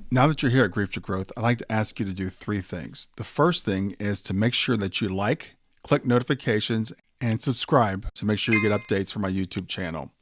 Now that you're here at Grief to Growth, I'd like to ask you to do three things. The first thing is to make sure that you like, click notifications, and subscribe to make sure you get updates from my YouTube channel.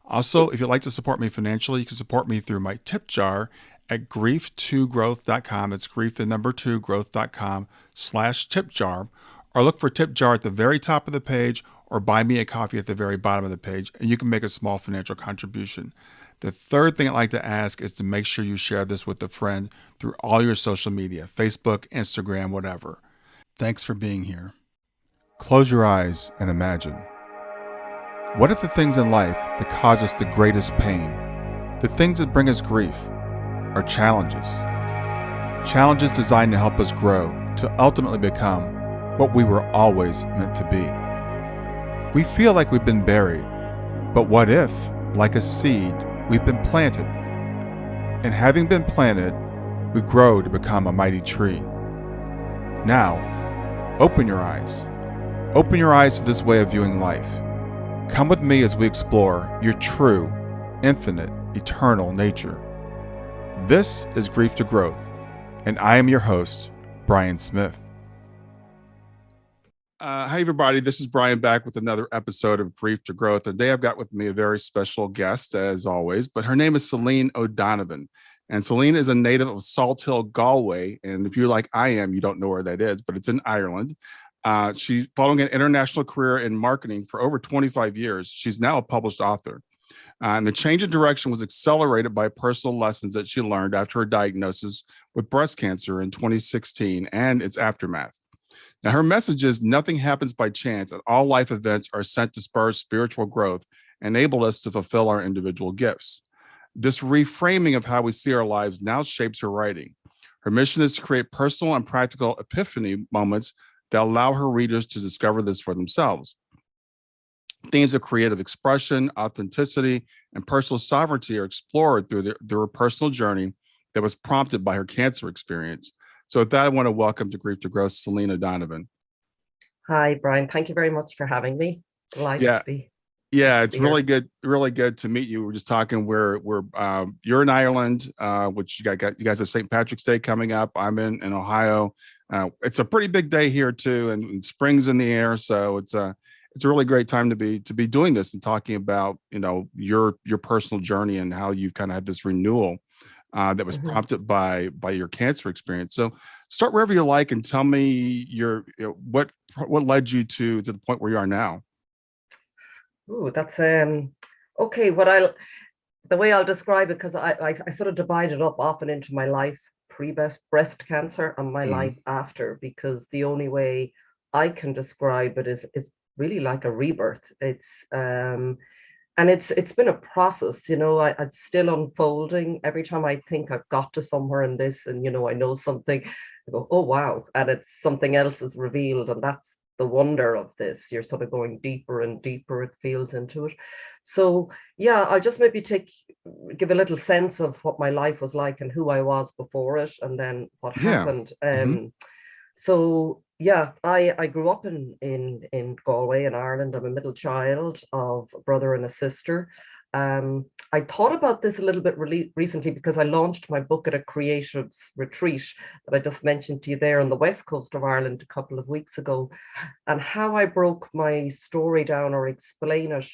Also, if you'd like to support me financially, you can support me through my tip jar at grief2growth.com. It's grief, the number 2, growth.com/tip jar. Or look for tip jar at the very top of the page or buy me a coffee at the very bottom of the page, and you can make a small financial contribution. The third thing I'd like to ask is to make sure you share this with a friend through all your social media, Facebook, Instagram, whatever. Thanks for being here. Close your eyes and imagine. What if the things in life that cause us the greatest pain, the things that bring us grief, are challenges? Challenges designed to help us grow, to ultimately become what we were always meant to be. We feel like we've been buried, but what if, like a seed, we've been planted? And having been planted, we grow to become a mighty tree. Now, open your eyes. Open your eyes to this way of viewing life. Come with me as we explore your true, infinite, eternal nature. This is Grief to Growth, and I am your host, Brian Smith. Hi, everybody. This is Brian back with another episode of Grief to Growth. Today, I've got with me a very special guest, as always, but her name is Celine O'Donovan. And Celine is a native of Salt Hill, Galway. And if you're like I am, you don't know where that is, but it's in Ireland. She's following an international career in marketing for over 25 years. She's now a published author. And the change in direction was accelerated by personal lessons that she learned after her diagnosis with breast cancer in 2016 and its aftermath. Now, her message is nothing happens by chance, and all life events are sent to spur spiritual growth, enable us to fulfill our individual gifts. This reframing of how we see our lives now shapes her writing. Her mission is to create personal and practical epiphany moments that allow her readers to discover this for themselves. Themes of creative expression, authenticity, and personal sovereignty are explored through her personal journey that was prompted by her cancer experience. So with that, I want to welcome to Grief to Growth, Celine O'Donovan. Hi, Brian. Thank you very much for having me. Delighted to be. Yeah, it's really good to meet you. We're just talking. You're in Ireland, which you guys have St. Patrick's Day coming up. I'm in Ohio. It's a pretty big day here too, and spring's in the air. So it's a really great time to be doing this and talking about your personal journey and how you kind of had this renewal that was prompted by your cancer experience. So start wherever you like and tell me what led you to the point where you are now. Ooh, that's okay. The way I'll describe it, because I sort of divide it up often into my life pre-breast cancer and my life after, because the only way I can describe it is really like a rebirth. And it's been a process, it's still unfolding. Every time I think I've got to somewhere in this and, I know something, I go, oh, wow. And it's something else is revealed. And that's the wonder of this. You're sort of going deeper and deeper, it feels into it. So, yeah, I'll just maybe give a little sense of what my life was like and who I was before it and then what happened. So yeah, I grew up in Galway in Ireland. I'm a middle child of a brother and a sister. I thought about this a little bit recently because I launched my book at a creatives retreat that I just mentioned to you there on the west coast of Ireland a couple of weeks ago, and how I broke my story down or explain it.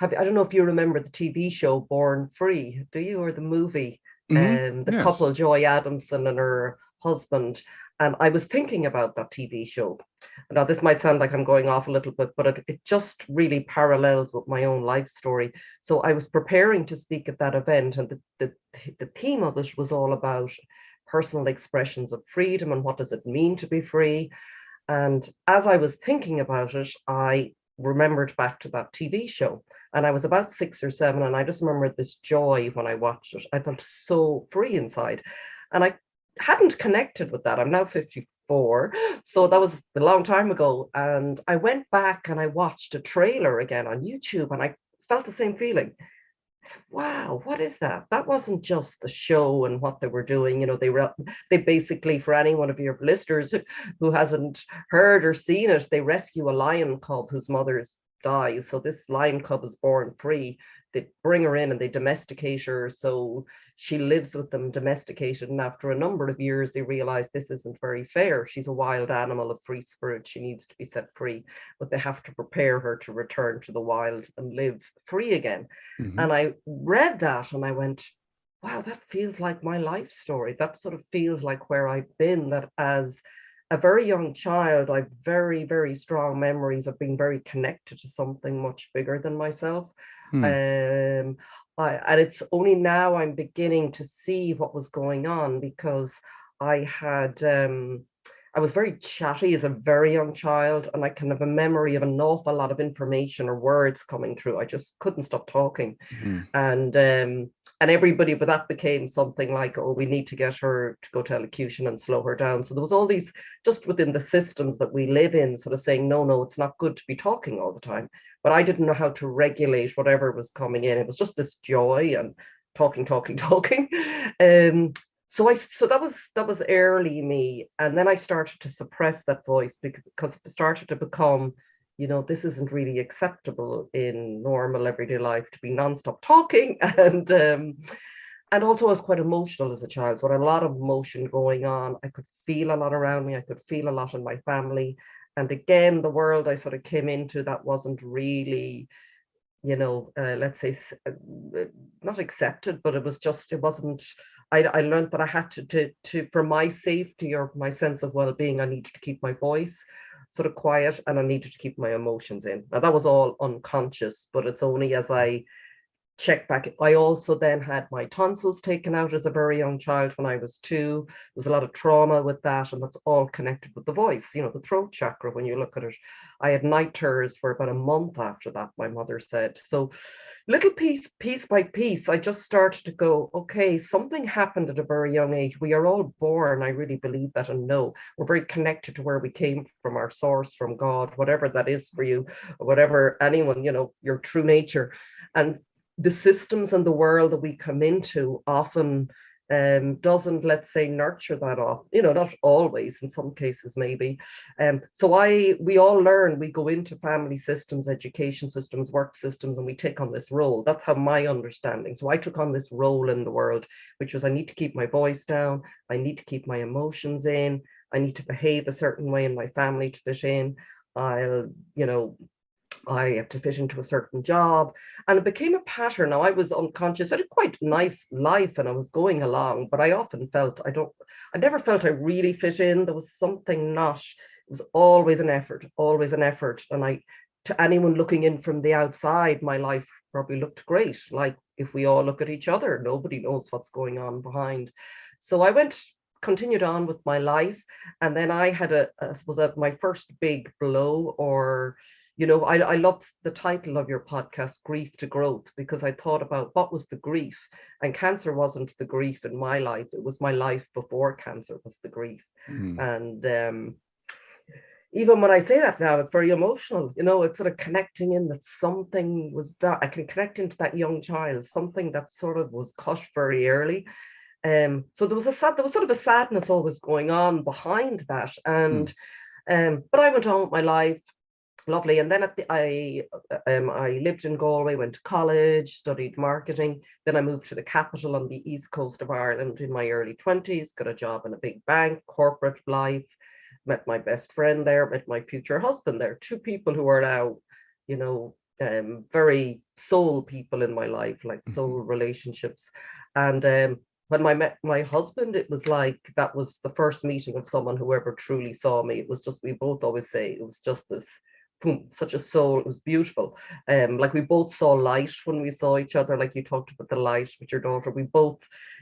I don't know if you remember the TV show Born Free, do you, or the movie? The couple, Joy Adamson and her husband. And I was thinking about that TV show. Now, this might sound like I'm going off a little bit, but it just really parallels with my own life story. So I was preparing to speak at that event, and the theme of it was all about personal expressions of freedom and what does it mean to be free. And as I was thinking about it, I remembered back to that TV show. And I was about 6 or 7, and I just remembered this joy when I watched it. I felt so free inside. And I hadn't connected with that. I'm now 54, so that was a long time ago. And I went back and I watched a trailer again on YouTube, and I felt the same feeling. I said, wow, what is that? That wasn't just the show and what they were doing. They basically, for any one of your listeners who hasn't heard or seen it, they rescue a lion cub whose mother dies. So this lion cub is born free they bring her in and they domesticate her. So she lives with them domesticated. And after a number of years, they realize this isn't very fair. She's a wild animal of free spirit. She needs to be set free, but they have to prepare her to return to the wild and live free again. Mm-hmm. And I read that and I went, wow, that feels like my life story. That sort of feels like where I've been, that as a very young child, I've very, very strong memories of being very connected to something much bigger than myself. And it's only now I'm beginning to see what was going on, because I had, I was very chatty as a very young child, and I can have a memory of an awful lot of information or words coming through. I just couldn't stop talking. And everybody, but that became something like, oh, we need to get her to go to elocution and slow her down. So there was all these, just within the systems that we live in, sort of saying, no, it's not good to be talking all the time. But I didn't know how to regulate whatever was coming in. It was just this joy and talking. So that was early me. And then I started to suppress that voice because it started to become, this isn't really acceptable in normal everyday life to be nonstop talking. And also I was quite emotional as a child. So I had a lot of emotion going on. I could feel a lot around me. I could feel a lot in my family. And again, the world I sort of came into that wasn't really, let's say, not accepted, but it wasn't, I learned that I had to, for my safety or my sense of well-being, I needed to keep my voice sort of quiet, and I needed to keep my emotions in. Now that was all unconscious, but it's only as I check back. I also then had my tonsils taken out as a very young child when I was 2. There was a lot of trauma with that, and that's all connected with the voice, the throat chakra. When you look at it, I had night terrors for about a month after that, my mother said. So little piece by piece, I just started to go, okay, something happened at a very young age. We are all born, I really believe that, and know we're very connected to where we came from, our source, from God, whatever that is for you, or whatever anyone, your true nature. And the systems and the world that we come into often doesn't, let's say, nurture that off, not always, in some cases maybe. So we all learn, we go into family systems, education systems, work systems, and we take on this role. That's how my understanding. So I took on this role in the world, which was I need to keep my voice down, I need to keep my emotions in, I need to behave a certain way in my family to fit in. I have to fit into a certain job. And it became a pattern. Now I was unconscious. I had a quite nice life and I was going along, but I often felt I never felt I really fit in. There was something not, it was always an effort. And to anyone looking in from the outside, my life probably looked great. Like if we all look at each other, nobody knows what's going on behind. So I continued on with my life. And then I had my first big blow, or I loved the title of your podcast, Grief to Growth, because I thought about what was the grief. And cancer wasn't the grief in my life. It was my life before cancer was the grief. And even when I say that now, it's very emotional. It's sort of connecting in that something was that I can connect into that young child, something that sort of was cut very early. So there was sort of a sadness always going on behind that. And but I went on with my life. Lovely. And then I lived in Galway, went to college, studied marketing. Then I moved to the capital on the east coast of Ireland in my early 20s, got a job in a big bank, corporate life, met my best friend there, met my future husband there, 2 people who are now, very soul people in my life, like soul relationships. And when I met my husband, it was like that was the first meeting of someone who ever truly saw me. It was just, we both always say, it was just this such a soul. It was beautiful. Like we both saw light when we saw each other, like you talked about the light with your daughter. It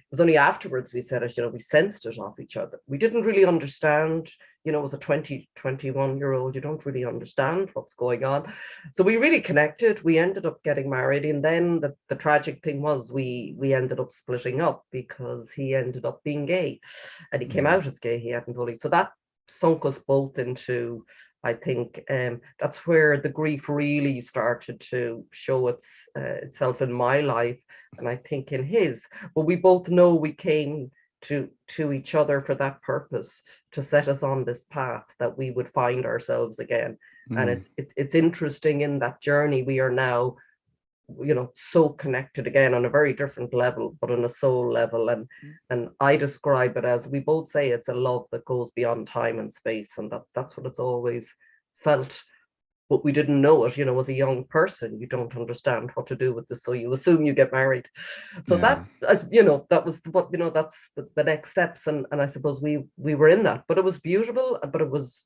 was only afterwards we said it, we sensed it off each other. We didn't really understand, as a 21-year-old, you don't really understand what's going on. So we really connected. We ended up getting married. And then the tragic thing was we ended up splitting up because he ended up being gay, and he came out as gay. He hadn't fully. So that sunk us both into, I think that's where the grief really started to show itself in my life, and I think in his. But we both know we came to each other for that purpose, to set us on this path that we would find ourselves again. And it's interesting in that journey. We are now so connected again on a very different level, but on a soul level. And I describe it as, we both say it's a love that goes beyond time and space, and that's what it's always felt. But we didn't know it, as a young person. You don't understand what to do with this, so you assume you get married. So Yeah. that, as that was what, that's the next steps. And I suppose we were in that, but it was beautiful, but it was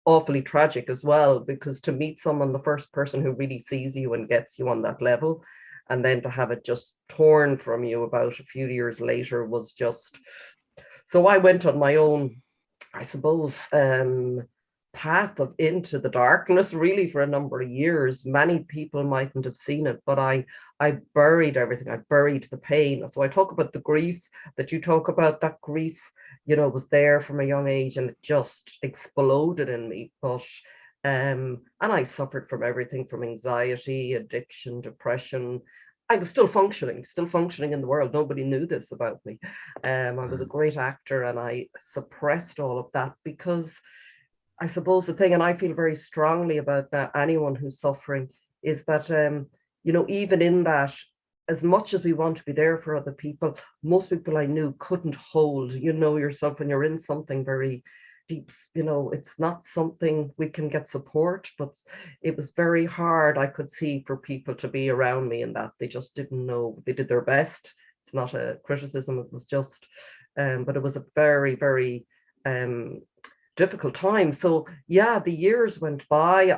awfully tragic as well, because to meet someone, the first person who really sees you and gets you on that level, and then to have it just torn from you about a few years later, was just. So I went on my own, I suppose, path of into the darkness, really, for a number of years. Many people mightn't have seen it, but I buried everything. I buried the pain. So I talk about the grief that you talk about. That grief, was there from a young age, and it just exploded in me. But and I suffered from everything from anxiety, addiction, depression. I was still functioning in the world. Nobody knew this about me. I was a great actor, and I suppressed all of that, because I suppose the thing, and I feel very strongly about that, anyone who's suffering, is that, even in that, as much as we want to be there for other people, most people I knew couldn't hold, yourself when you're in something very deep, it's not something we can get support, but it was very hard, I could see, for people to be around me in that. They just didn't know. They did their best. It's not a criticism, it was just, but it was a very, very, difficult time. So yeah, the years went by.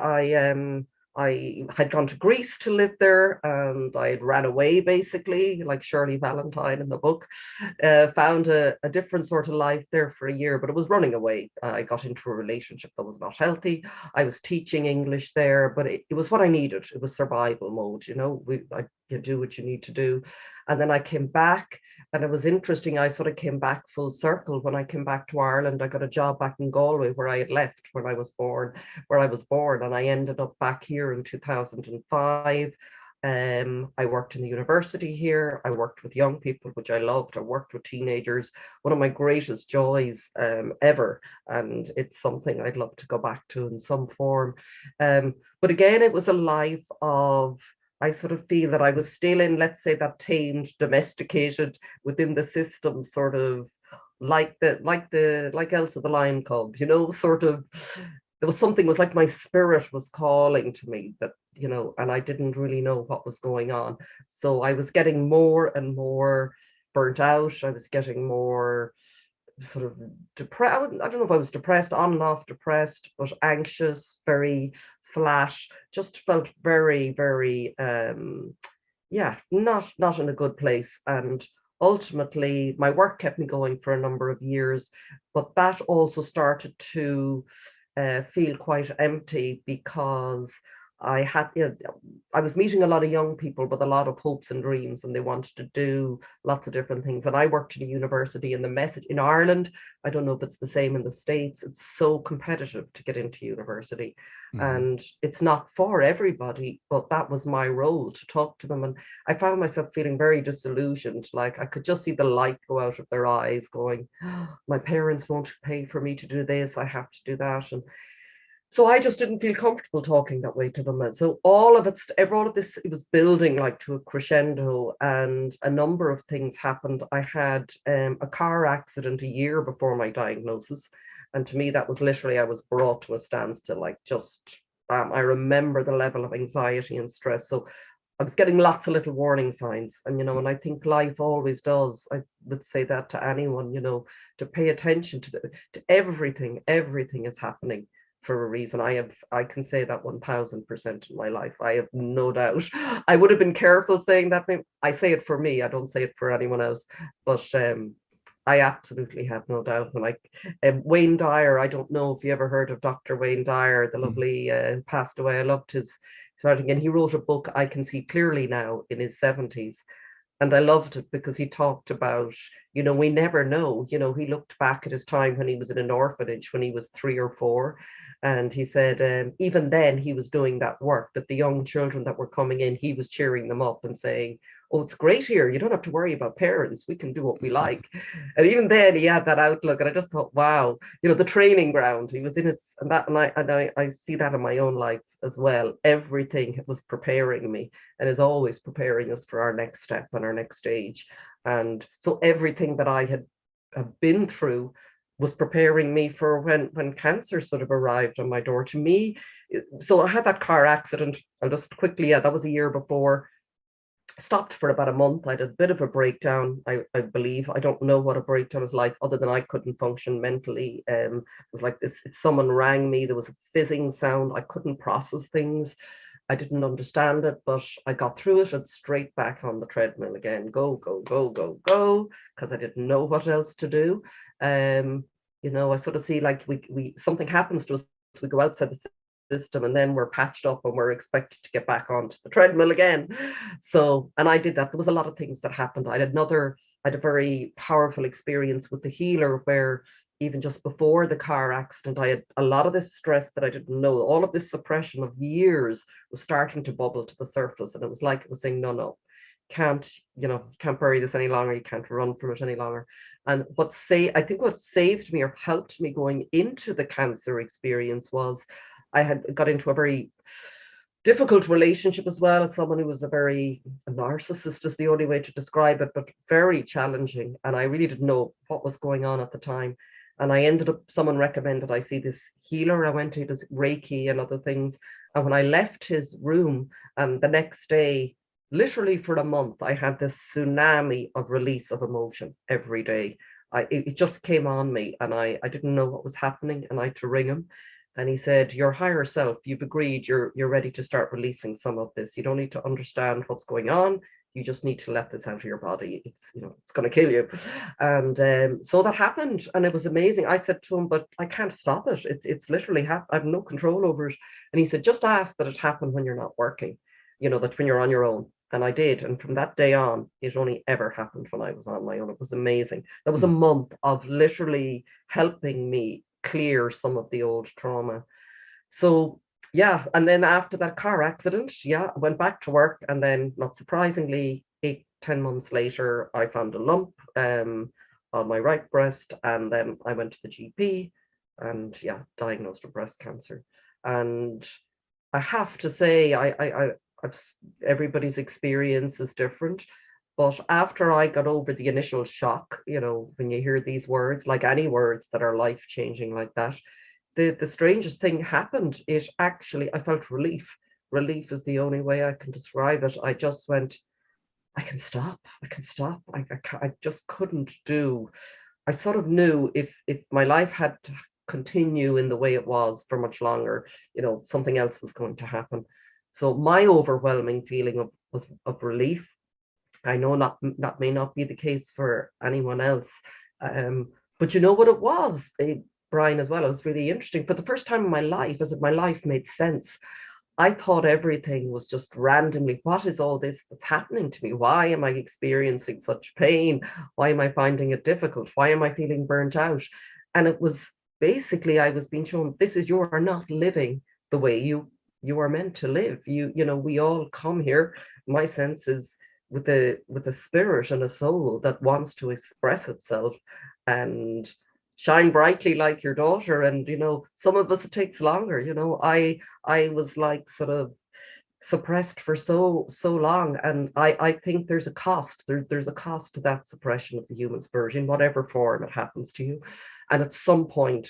I had gone to Greece to live there, and I had ran away, basically, like Shirley Valentine in the book. Found a different sort of life there for a year, but it was running away. I got into a relationship that was not healthy. I was teaching English there, but it was what I needed. It was survival mode, you do what you need to do. And then I came back, and it was interesting. I sort of came back full circle. When I came back to Ireland, I got a job back in Galway, where I had left when I was born, and I ended up back here in 2005. I worked in the university here. I worked with young people, which I loved. I worked with teenagers, one of my greatest joys ever. And it's something I'd love to go back to in some form. But again, it was a life of, I sort of feel that I was still in, let's say, that tamed, domesticated within the system, sort of like Elsa the Lion Cub, sort of. There was something, was like my spirit was calling to me, that, and I didn't really know what was going on. So I was getting more and more burnt out. I was getting more sort of depressed. I don't know if I was depressed, on and off depressed, but anxious, very flat, just felt very, very, yeah, not in a good place. And ultimately, my work kept me going for a number of years, but that also started to feel quite empty, because I was meeting a lot of young people with a lot of hopes and dreams, and they wanted to do lots of different things. And I worked at a university, and the message in Ireland, I don't know if it's the same in the States, it's so competitive to get into university. And it's not for everybody, but that was my role, to talk to them. And I found myself feeling very disillusioned. Like, I could just see the light go out of their eyes, going, oh, my parents won't pay for me to do this, I have to do that. And so I just didn't feel comfortable talking that way to them. And so all of this, it was building like to a crescendo, and a number of things happened. I had a car accident a year before my diagnosis. And to me, that was literally, I was brought to a standstill, like just, I remember the level of anxiety and stress. So I was getting lots of little warning signs. And, and I think life always does. I would say that to anyone, to pay attention to everything. Everything is happening for a reason. I can say that 1000% in my life. I have no doubt. I would have been careful saying that. I say it for me. I don't say it for anyone else. But I absolutely have no doubt. And like Wayne Dyer, I don't know if you ever heard of Dr. Wayne Dyer, the lovely, passed away. I loved his writing, and he wrote a book, I Can See Clearly Now, in his 70s. And I loved it because he talked about, we never know. He looked back at his time when he was in an orphanage when he was 3 or 4. And he said, even then he was doing that work, that the young children that were coming in, he was cheering them up and saying, oh, it's great here. You don't have to worry about parents. We can do what we like. And even then he had that outlook. And I just thought, wow, the training ground. He was in his, and I see that in my own life as well. Everything was preparing me and is always preparing us for our next step and our next stage. And so everything that I had been through was preparing me for when cancer sort of arrived on my door. To me, so I had that car accident. I'll just quickly, that was a year before. Stopped for about a month. I had a bit of a breakdown, I believe. I don't know what a breakdown was like, other than I couldn't function mentally. It was like this, if someone rang me, there was a fizzing sound. I couldn't process things. I didn't understand it, but I got through it and straight back on the treadmill again. Go, go, go, go, go, because I didn't know what else to do. I sort of see like we something happens to us, we go outside the system, and then we're patched up and we're expected to get back onto the treadmill again. So, and I did that. There was a lot of things that happened. I had a very powerful experience with the healer, where even just before the car accident, I had a lot of this stress that I didn't know. All of this suppression of years was starting to bubble to the surface. And it was like it was saying, no, can't bury this any longer. You can't run from it any longer. And I think what saved me or helped me going into the cancer experience was I had got into a very difficult relationship as well, as someone who was a narcissist is the only way to describe it, but very challenging. And I really didn't know what was going on at the time. And I ended up, someone recommended I see this healer. I went to this Reiki and other things. And when I left his room, the next day, literally for a month, I had this tsunami of release of emotion every day. It just came on me, and I didn't know what was happening, and I had to ring him. And he said, your higher self, you've agreed, you're ready to start releasing some of this. You don't need to understand what's going on. You just need to let this out of your body. It's going to kill you. And so that happened, and it was amazing. I said to him, but I can't stop it. It's literally, I have no control over it. And he said, just ask that it happened when you're not working, that when you're on your own. And I did. And from that day on, it only ever happened when I was on my own. It was amazing. That was a month of literally helping me clear some of the old trauma. So yeah, and then after that car accident, I went back to work, and then not surprisingly, 8-10 months later, I found a lump on my right breast, and then I went to the GP and diagnosed with breast cancer. And I have to say, everybody's experience is different. But after I got over the initial shock, when you hear these words, like any words that are life changing like that, the strangest thing happened. I felt relief. Relief is the only way I can describe it. I just went, I can stop. I just couldn't do. I sort of knew if my life had to continue in the way it was for much longer, something else was going to happen. So my overwhelming feeling of relief. I know that may not be the case for anyone else. But you know what it was, Brian, as well? It was really interesting. For the first time in my life, as if my life made sense, I thought everything was just randomly, what is all this that's happening to me? Why am I experiencing such pain? Why am I finding it difficult? Why am I feeling burnt out? And it was basically, I was being shown, you are not living the way you are meant to live. We all come here. My sense is with a spirit and a soul that wants to express itself and shine brightly like your daughter. And some of us, it takes longer. I was like sort of suppressed for so long, and I think there's a cost. There's a cost to that suppression of the human spirit in whatever form it happens to you. And at some point,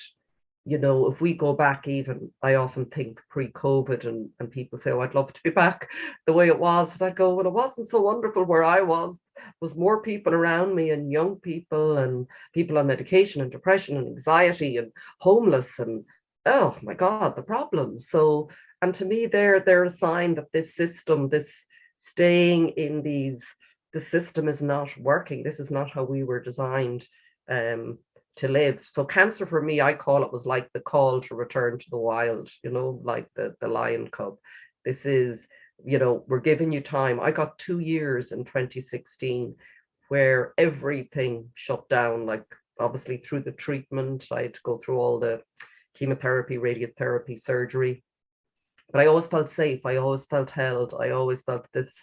if we go back, even I often think pre-COVID, and people say, oh, I'd love to be back the way it was. And I go, well, it wasn't so wonderful where I was. There was more people around me, and young people, and people on medication, and depression, and anxiety, and homeless, and oh my God, the problems. So, and to me, they're a sign that this system, this staying in the system is not working. This is not how we were designed to live. So cancer for me, I call it, was like the call to return to the wild, like the lion cub. This is, we're giving you time. I got 2 years in 2016 where everything shut down, like obviously through the treatment. I had to go through all the chemotherapy, radiotherapy, surgery. But I always felt safe. I always felt held. I always felt this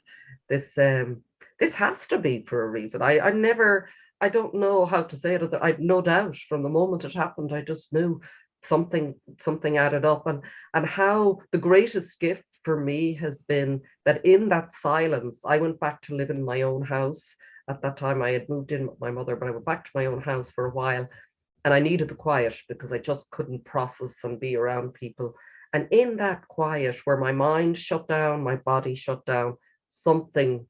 this has to be for a reason. I don't know how to say it. I had no doubt from the moment it happened. I just knew something added up, and how the greatest gift for me has been that in that silence, I went back to live in my own house. At that time, I had moved in with my mother, but I went back to my own house for a while, and I needed the quiet because I just couldn't process and be around people. And in that quiet, where my mind shut down, my body shut down, something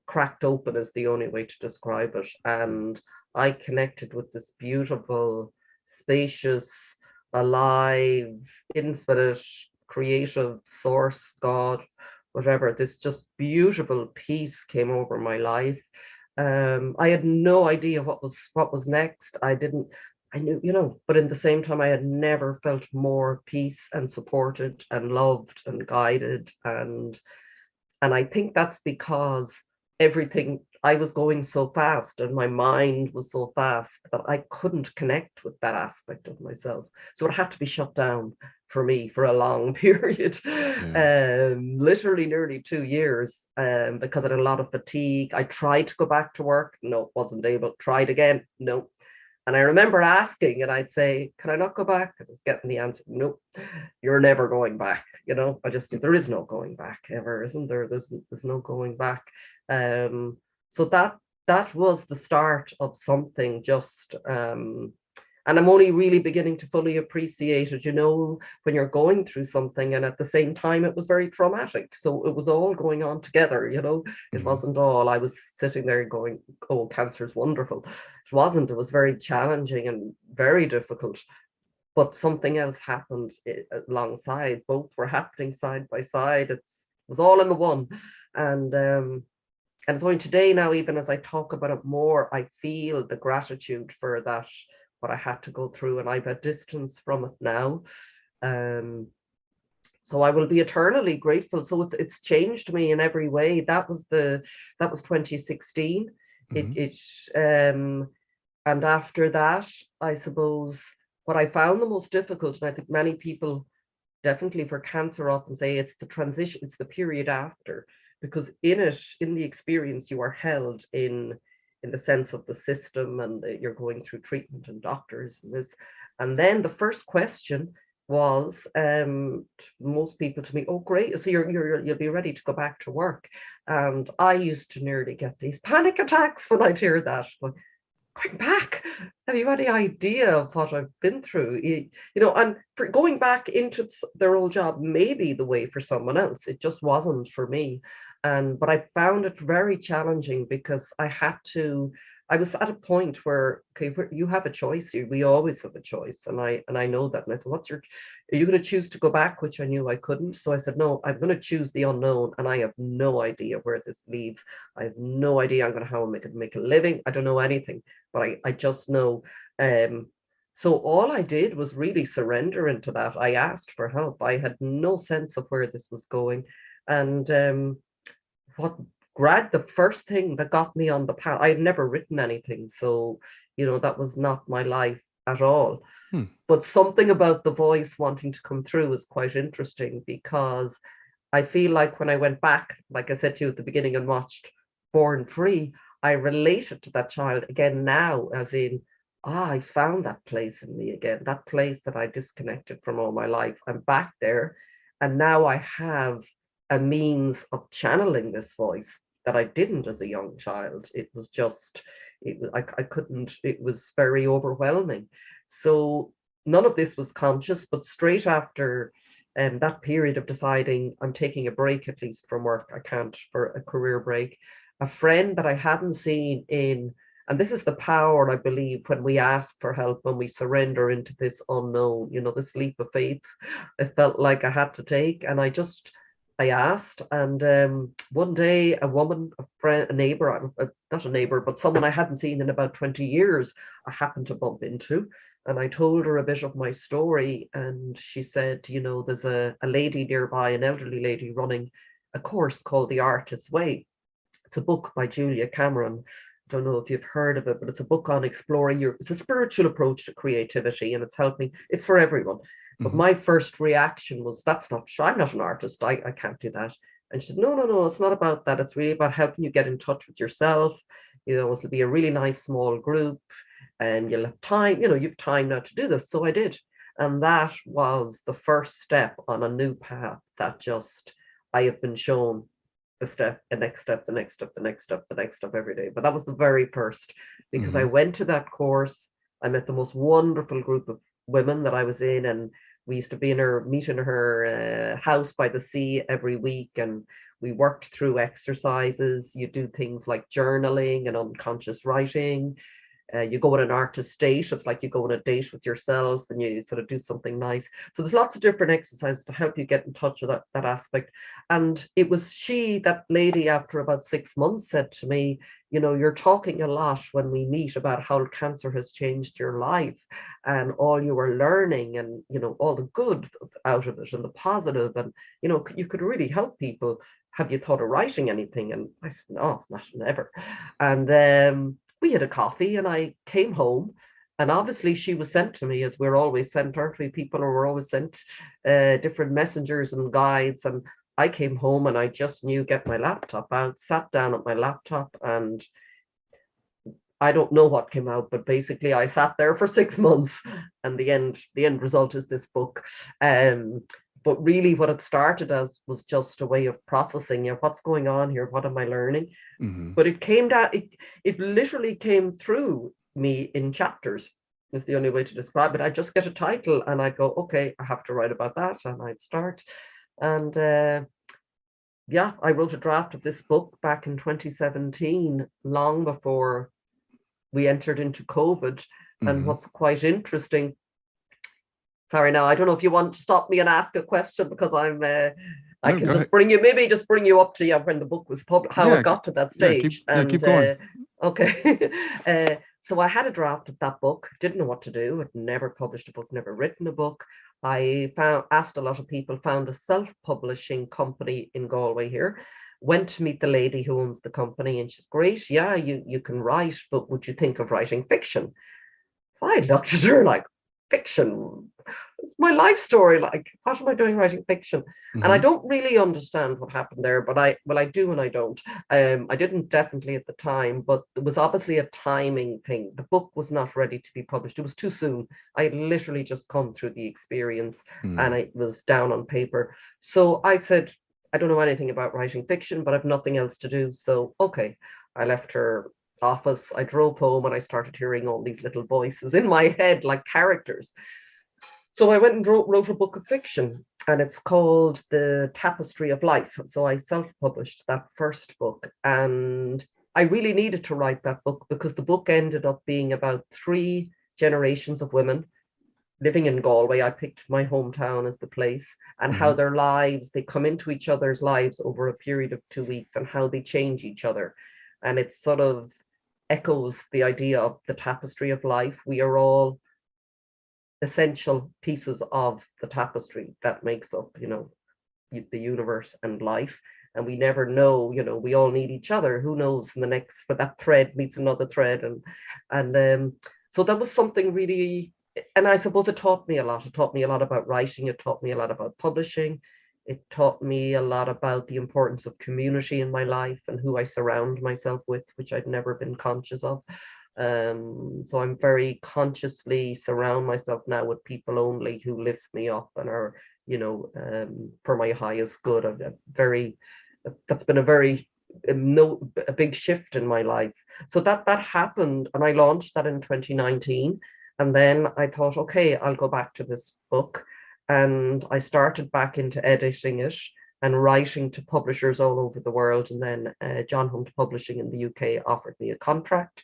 cracked open is the only way to describe it. And I connected with this beautiful, spacious, alive, infinite, creative source, God, whatever. This just beautiful peace came over my life. I had no idea what was next. I knew, but in the same time, I had never felt more peace and supported and loved and guided. And I think that's because everything, I was going so fast and my mind was so fast that I couldn't connect with that aspect of myself. So it had to be shut down for me for a long period, literally nearly 2 years, because I had a lot of fatigue. I tried to go back to work. No, wasn't able. Tried again. No. And I remember asking, and I'd say, can I not go back? I was getting the answer, nope, you're never going back. There is no going back ever, isn't there? There's no going back. So that was the start of something just, and I'm only really beginning to fully appreciate it, when you're going through something, and at the same time, it was very traumatic. So it was all going on together, it wasn't all, I was sitting there going, oh, cancer is wonderful. It wasn't, it was very challenging and very difficult, but something else happened alongside. Both were happening side by side. It was all in the one. And it's only today now, even as I talk about it more, I feel the gratitude for that, what I had to go through, and I've a distance from it now. So I will be eternally grateful. So it's changed me in every way. That was 2016. And after that, I suppose what I found the most difficult, and I think many people definitely for cancer often say, it's the transition, it's the period after, because in the experience, you are held in the sense of the system, and you're going through treatment and doctors and this. And then the first question was, most people to me, oh, great, so you'll be ready to go back to work. And I used to nearly get these panic attacks when I'd hear that. But going back, have you any idea of what I've been through? And for going back into their old job may be the way for someone else. It just wasn't for me. But I found it very challenging because I was at a point where, okay, you have a choice. We always have a choice. And I know that. And I said, are you going to choose to go back? Which I knew I couldn't. So I said, no, I'm going to choose the unknown. And I have no idea where this leads. I have no idea how I'm going to make a living. I don't know anything, but I just know. So all I did was really surrender into that. I asked for help. I had no sense of where this was going. And the first thing that got me on the path, I had never written anything. So, that was not my life at all. But something about the voice wanting to come through is quite interesting, because I feel like when I went back, like I said to you at the beginning, and watched Born Free, I related to that child again now, as in, I found that place in me again, that place that I disconnected from all my life. I'm back there. And now I have a means of channeling this voice that I didn't as a young child. It was just, I couldn't, it was very overwhelming. So none of this was conscious, but straight after that period of deciding I'm taking a break, at least from work, I can't, for a career break, a friend that I hadn't seen and this is the power, I believe, when we ask for help, when we surrender into this unknown, this leap of faith, I felt like I had to take. And I asked, and one day a woman, a friend, a neighbor, not a neighbor, but someone I hadn't seen in about 20 years, I happened to bump into. And I told her a bit of my story. And she said, there's a lady nearby, an elderly lady, running a course called The Artist's Way. It's a book by Julia Cameron. I don't know if you've heard of it, but it's a book on exploring it's a spiritual approach to creativity, and it's for everyone. But my first reaction was, I'm not an artist. I can't do that. And she said, no, no, no, it's not about that. It's really about helping you get in touch with yourself. It'll be a really nice small group and you'll have time, you've time now to do this. So I did. And that was the first step on a new path that just I have been shown the next step, the next step, the next step, the next step every day. But that was the very first, because I went to that course. I met the most wonderful group of women that I was in, and we used to meet in her house by the sea every week, and we worked through exercises. You do things like journaling and unconscious writing. You go on an artist date. It's like you go on a date with yourself and you sort of do something nice. So there's lots of different exercises to help you get in touch with that aspect. And it was that lady, after about 6 months, said to me, you're talking a lot when we meet about how cancer has changed your life and all you were learning and, all the good out of it and the positive. And, you could really help people. Have you thought of writing anything? And I said, no, not never. And we had a coffee and I came home, and obviously she was sent to me, as we're always sent, aren't we? People are always sent different messengers and guides. And I came home and I just knew, get my laptop out, sat down at my laptop, and I don't know what came out, but basically I sat there for 6 months, and the end result is this book. But really what it started as was just a way of processing, what's going on here? What am I learning? But it came down, it literally came through me in chapters, is the only way to describe it. I just get a title and I go, okay, I have to write about that, and I'd start. And I wrote a draft of this book back in 2017, long before we entered into COVID. And what's quite interesting, sorry, now I don't know if you want to stop me and ask a question, because I can just bring you up to when the book was published, how it got to that stage. Keep going. Okay. So I had a draft of that book, didn't know what to do. I'd never published a book, never written a book. I asked a lot of people, found a self-publishing company in Galway here, went to meet the lady who owns the company, and she's great. Yeah, you can write, but would you think of writing fiction? So I looked at her like, fiction? It's my life story. Like, what am I doing writing fiction? And I don't really understand what happened there, but I do and I don't. I didn't definitely at the time, but there was obviously a timing thing. The book was not ready to be published. It was too soon. I had literally just come through the experience and it was down on paper. So I said, I don't know anything about writing fiction, but I've nothing else to do. So, okay, I left her office. I drove home and I started hearing all these little voices in my head, like characters. So I went and wrote a book of fiction, and it's called The Tapestry of Life. So I self-published that first book, and I really needed to write that book because the book ended up being about 3 generations of women living in Galway. I picked my hometown as the place, and how their lives, they come into each other's lives over a period of 2 weeks, and how they change each other. And it sort of echoes the idea of the tapestry of life. We are all essential pieces of the tapestry that makes up, the universe and life. And we never know, we all need each other. Who knows, in the next, for that thread meets another thread. And so that was something really, and I suppose it taught me a lot. It taught me a lot about writing. It taught me a lot about publishing. It taught me a lot about the importance of community in my life and who I surround myself with, which I'd never been conscious of. So I'm very consciously surround myself now with people only who lift me up and are, for my highest good. That's been a big shift in my life. So that happened, and I launched that in 2019. And then I thought, okay, I'll go back to this book. And I started back into editing it and writing to publishers all over the world. And then John Hunt Publishing in the UK offered me a contract.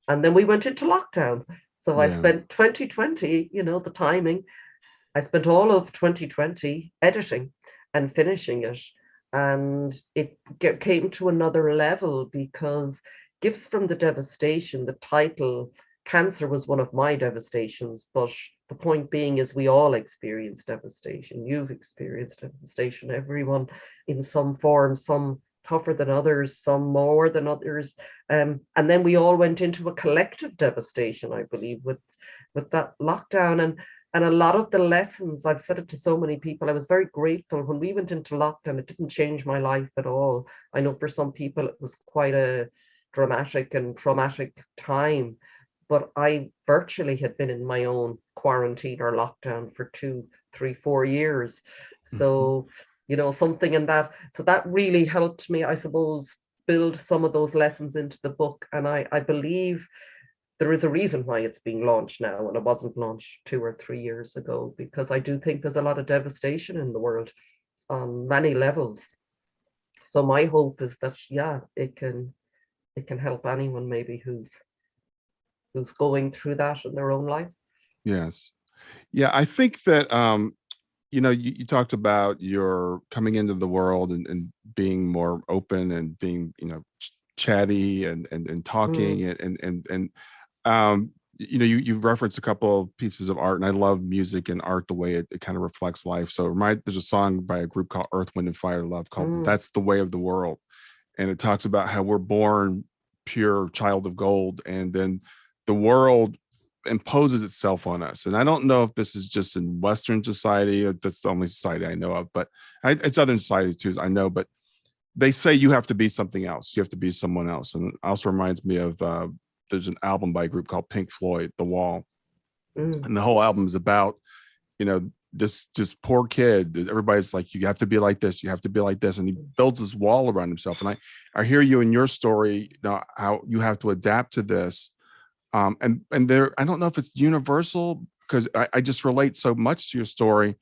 And then we went into lockdown. So I spent 2020, the timing, I spent all of 2020 editing and finishing it. And it came to another level because Gifts from the Devastation, the title, cancer was one of my devastations, but the point being is we all experience devastation. You've experienced devastation, everyone in some form, some tougher than others, some more than others. And then we all went into a collective devastation, I believe, with that lockdown. And And a lot of the lessons, I've said it to so many people, I was very grateful when we went into lockdown. It didn't change my life at all. I know for some people it was quite a dramatic and traumatic time, but I virtually had been in my own quarantine or lockdown for 2, 3, 4 years. Mhm. So, something in that. So that really helped me, I suppose, build some of those lessons into the book. And I believe there is a reason why it's being launched now and it wasn't launched 2 or 3 years ago, because I do think there's a lot of devastation in the world on many levels. So my hope is that, yeah, it can help anyone maybe who's going through that in their own life. Yes. Yeah, I think that you talked about your coming into the world and being more open and being, chatty and talking Mm, and um you've referenced a couple of pieces of art, and I love music and art the way it kind of reflects life. So there's a song by a group called Earth, Wind and Fire Love called mm, That's the Way of the World. And it talks about how we're born pure child of gold, and then the world imposes itself on us. And I don't know if this is just in Western society, that's the only society I know of, but it's other societies too, I know. But they say you have to be something else, you have to be someone else. And it also reminds me of there's an album by a group called Pink Floyd, The Wall, mm, and the whole album is about, this poor kid. Everybody's like, you have to be like this, you have to be like this, and he builds this wall around himself. And I hear you in your story, how you have to adapt to this. And there, I don't know if it's universal, because I just relate so much to your story,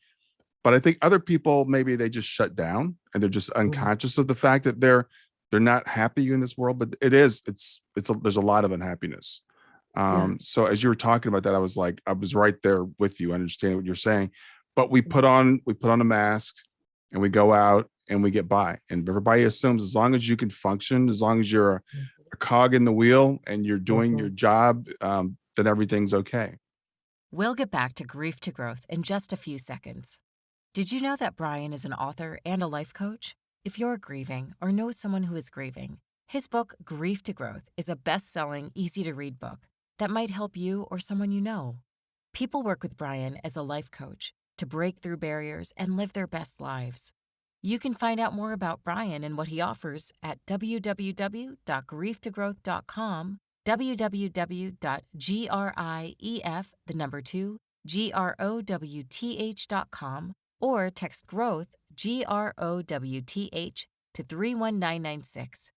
but I think other people, maybe they just shut down and they're just mm. unconscious of the fact that they're not happy in this world. But there's a lot of unhappiness. Yeah. So as you were talking about that, I was right there with you, understanding what you're saying. But we put Mm, on a mask and we go out and we get by. And everybody assumes as long as you can function, as long as you're a cog in the wheel and you're doing your mhm. job, then everything's okay. We'll get back to grief to growth in just a few seconds. Did you know that Brian is an author and a life coach? If you're grieving or know someone who is grieving, his book, Grief to Growth, is a best selling, easy to read book that might help you or someone you know. People work with Brian as a life coach to break through barriers and live their best lives. You can find out more about Brian and what he offers at www.grieftogrowth.com, www.grief, the number 2, growth.com, or text growth, growth, to 31996.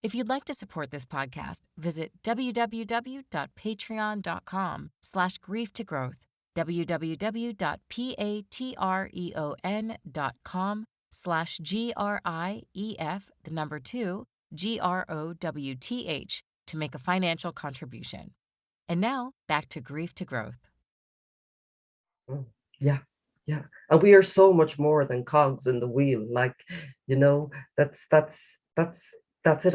If you'd like to support this podcast, visit www.patreon.com/grieftogrowth, www.patreon.com/grief, the number 2, growth, to make a financial contribution. And now, back to Grief to Growth. Mm, yeah, yeah. And we are so much more than cogs in the wheel. Like, you know, that's it.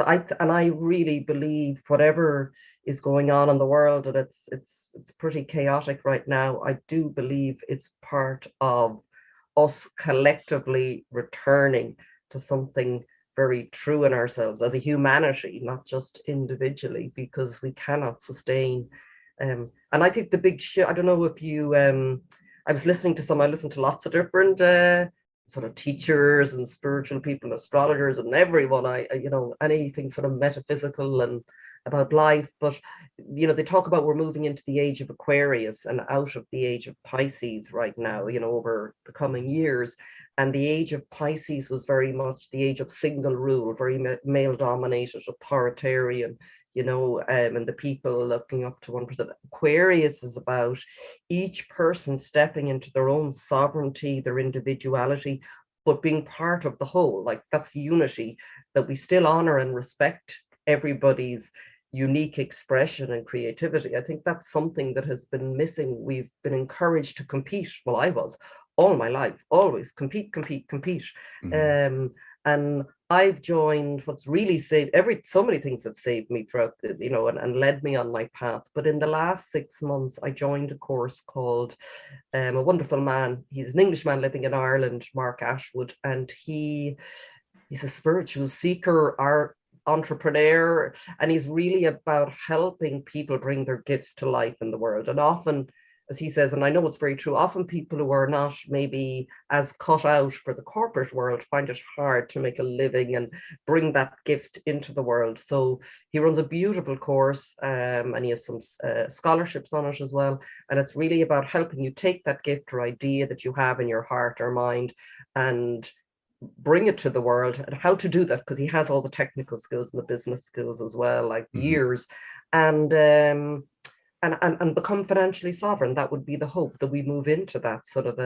I really believe whatever is going on in the world, and it's pretty chaotic right now. I do believe it's part of us collectively returning to something very true in ourselves as a humanity, not just individually, because we cannot sustain. And I think the big shift, I don't know if you I listened to lots of different sort of teachers and spiritual people, astrologers, and everyone. Anything sort of metaphysical and about life. But they talk about we're moving into the age of Aquarius and out of the age of Pisces right now. Over the coming years, and the age of Pisces was very much the age of single rule, very male dominated, authoritarian. And the people looking up to 1%. Aquarius is about each person stepping into their own sovereignty, their individuality, but being part of the whole. Like, that's unity, that we still honor and respect everybody's unique expression and creativity. I think that's something that has been missing. We've been encouraged to compete. Well, I was all my life, always compete, compete, compete. Mhm. And I've joined what's really saved so many things have saved me throughout and led me on my path. But in the last 6 months, I joined a course called a wonderful man. He's an Englishman living in Ireland, Mark Ashwood, and he's a spiritual seeker, art entrepreneur, and he's really about helping people bring their gifts to life in the world. And often as he says, and I know it's very true, often people who are not maybe as cut out for the corporate world find it hard to make a living and bring that gift into the world. So he runs a beautiful course, and he has some scholarships on it as well. And it's really about helping you take that gift or idea that you have in your heart or mind and bring it to the world, and how to do that, because he has all the technical skills and the business skills as well, like years, and become financially sovereign. That would be the hope, that we move into that sort of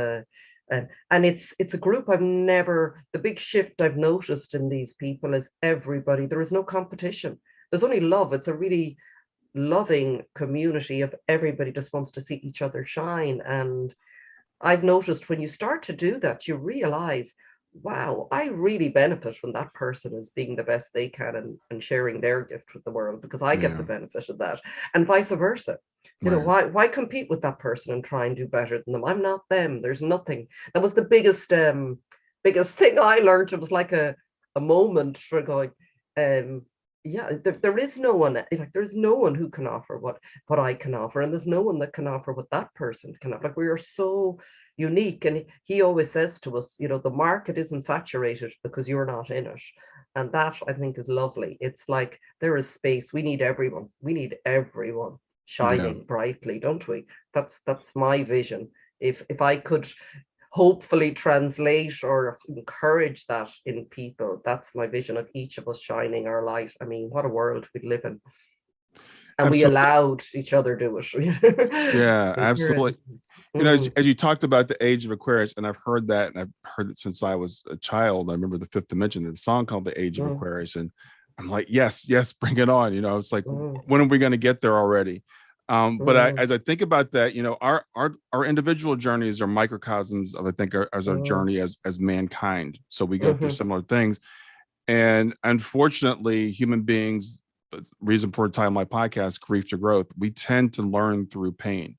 and it's a group the big shift I've noticed in these people is everybody, there is no competition. There's only love. It's a really loving community of everybody just wants to see each other shine. And I've noticed when you start to do that, you realize, wow, I really benefit when that person is being the best they can and sharing their gift with the world, because I get the benefit of that, and vice versa. You know, why compete with that person and try and do better than them? I'm not them. There's nothing. That was the biggest thing I learned. It was like a moment for going, there is no one, like there's no one who can offer what I can offer, and there's no one that can offer what that person can offer. Like, we are so unique. And he always says to us, you know, the market isn't saturated because you're not in it. And that, I think, is lovely. It's like there is space. We need everyone. We need everyone shining brightly, don't we? That's my vision. If I could hopefully translate or encourage that in people, that's my vision of each of us shining our light. I mean, what a world we live in. And we allowed each other do it. Yeah, absolutely. You know, as you talked about the age of Aquarius, and I've heard that, and I've heard it since I was a child. I remember the Fifth Dimension, the song called "The Age of Aquarius," and I'm like, yes, bring it on. You know, it's like, when are we going to get there already? But as I think about that, you know, our individual journeys are microcosms of, I think, as our journey as mankind. So we go through similar things, and unfortunately, human beings. The reason for the title of my podcast, Grief to Growth, we tend to learn through pain.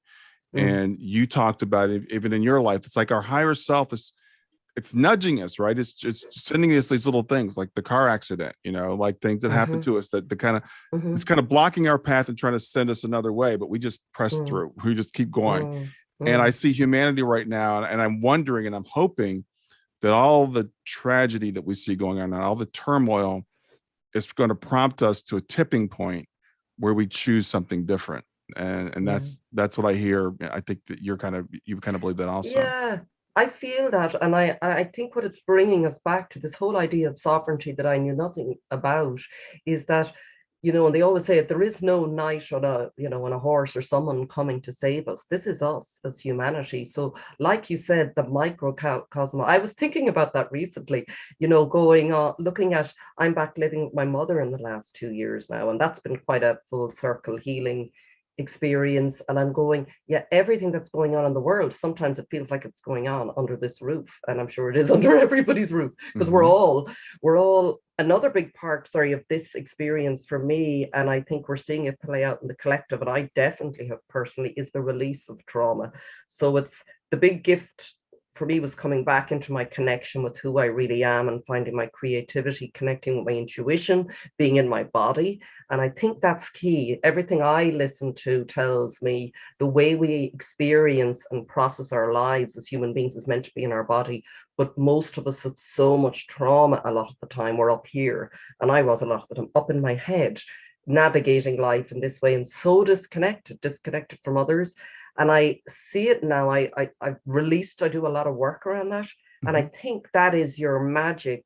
And you talked about it, even in your life, it's like our higher self it's nudging us, right? It's just sending us these little things, like the car accident, you know, like things that happen to us that it's kind of blocking our path and trying to send us another way, but we just press through. We just keep going. And I see humanity right now, and I'm wondering, and I'm hoping that all the tragedy that we see going on and all the turmoil is going to prompt us to a tipping point where we choose something different. And that's what I hear. I think that you kind of believe that also. Yeah, I feel that. And I think what it's bringing us back to, this whole idea of sovereignty that I knew nothing about, is that, you know, and they always say it, there is no knight on a horse or someone coming to save us. This is us as humanity. So like you said, the microcosm, I was thinking about that recently, you know, going on, looking at, I'm back living with my mother in the last 2 years now, and that's been quite a full circle healing experience. And I'm going, everything that's going on in the world, sometimes it feels like it's going on under this roof, and I'm sure it is under everybody's roof, because we're all another big part, of this experience for me, and I think we're seeing it play out in the collective, and I definitely have personally, is the release of trauma. So it's the big gift for me was coming back into my connection with who I really am and finding my creativity, connecting with my intuition, being in my body. And I think that's key. Everything I listen to tells me the way we experience and process our lives as human beings is meant to be in our body. But most of us have so much trauma a lot of the time. We're up here, and I was a lot of the time up in my head, navigating life in this way, and so disconnected from others. And I see it now. I've released, I do a lot of work around that. And I think that is your magic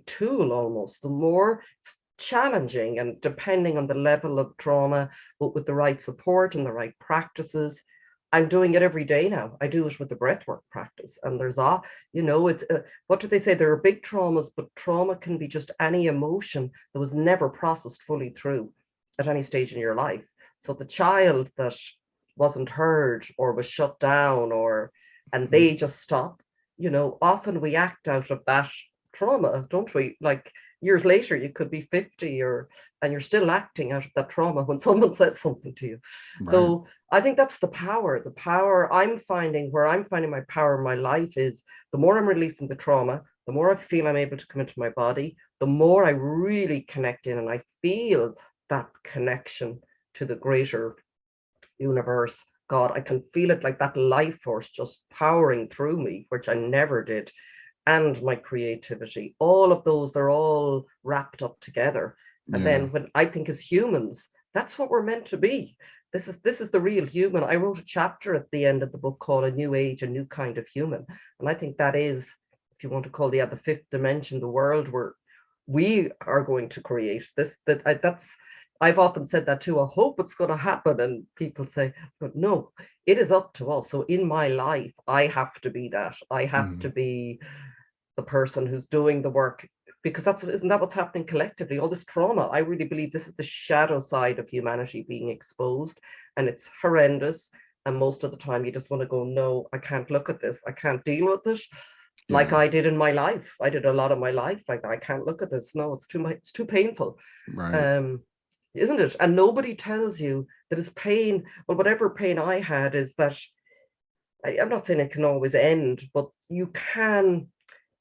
tool almost. The more it's challenging, and depending on the level of trauma, but with the right support and the right practices. I'm doing it every day now. I do it with the breathwork practice. And there's it's what do they say? There are big traumas, but trauma can be just any emotion that was never processed fully through at any stage in your life. So the child that wasn't heard or was shut down, and they just stop, often we act out of that trauma, don't we? Like years later, you could be 50 and you're still acting out of that trauma when someone says something to you. Right. So I think that's the power I'm finding, where I'm finding my power in my life, is the more I'm releasing the trauma, the more I feel I'm able to come into my body, the more I really connect in, and I feel that connection to the greater universe, God, I can feel it like that life force just powering through me, which I never did, and my creativity. All of those, they're all wrapped up together. And then when I think as humans, that's what we're meant to be. This is the real human. I wrote a chapter at the end of the book called A New Age, a New Kind of Human. And I think that is, if you want to call the fifth dimension, the world where we are going to create this. That's I've often said that too. I hope it's going to happen. And people say, but no, it is up to us. So in my life, I have to be that. I have to be the person who's doing the work, because isn't that what's happening collectively? All this trauma, I really believe this is the shadow side of humanity being exposed, and it's horrendous. And most of the time you just want to go, no, I can't look at this. I can't deal with it. Like I did in my life. I did a lot of my life like, I can't look at this. No, it's too much. It's too painful. Right. Isn't it? And nobody tells you that it's pain. Well, whatever pain I had is that, I'm not saying it can always end, but you can,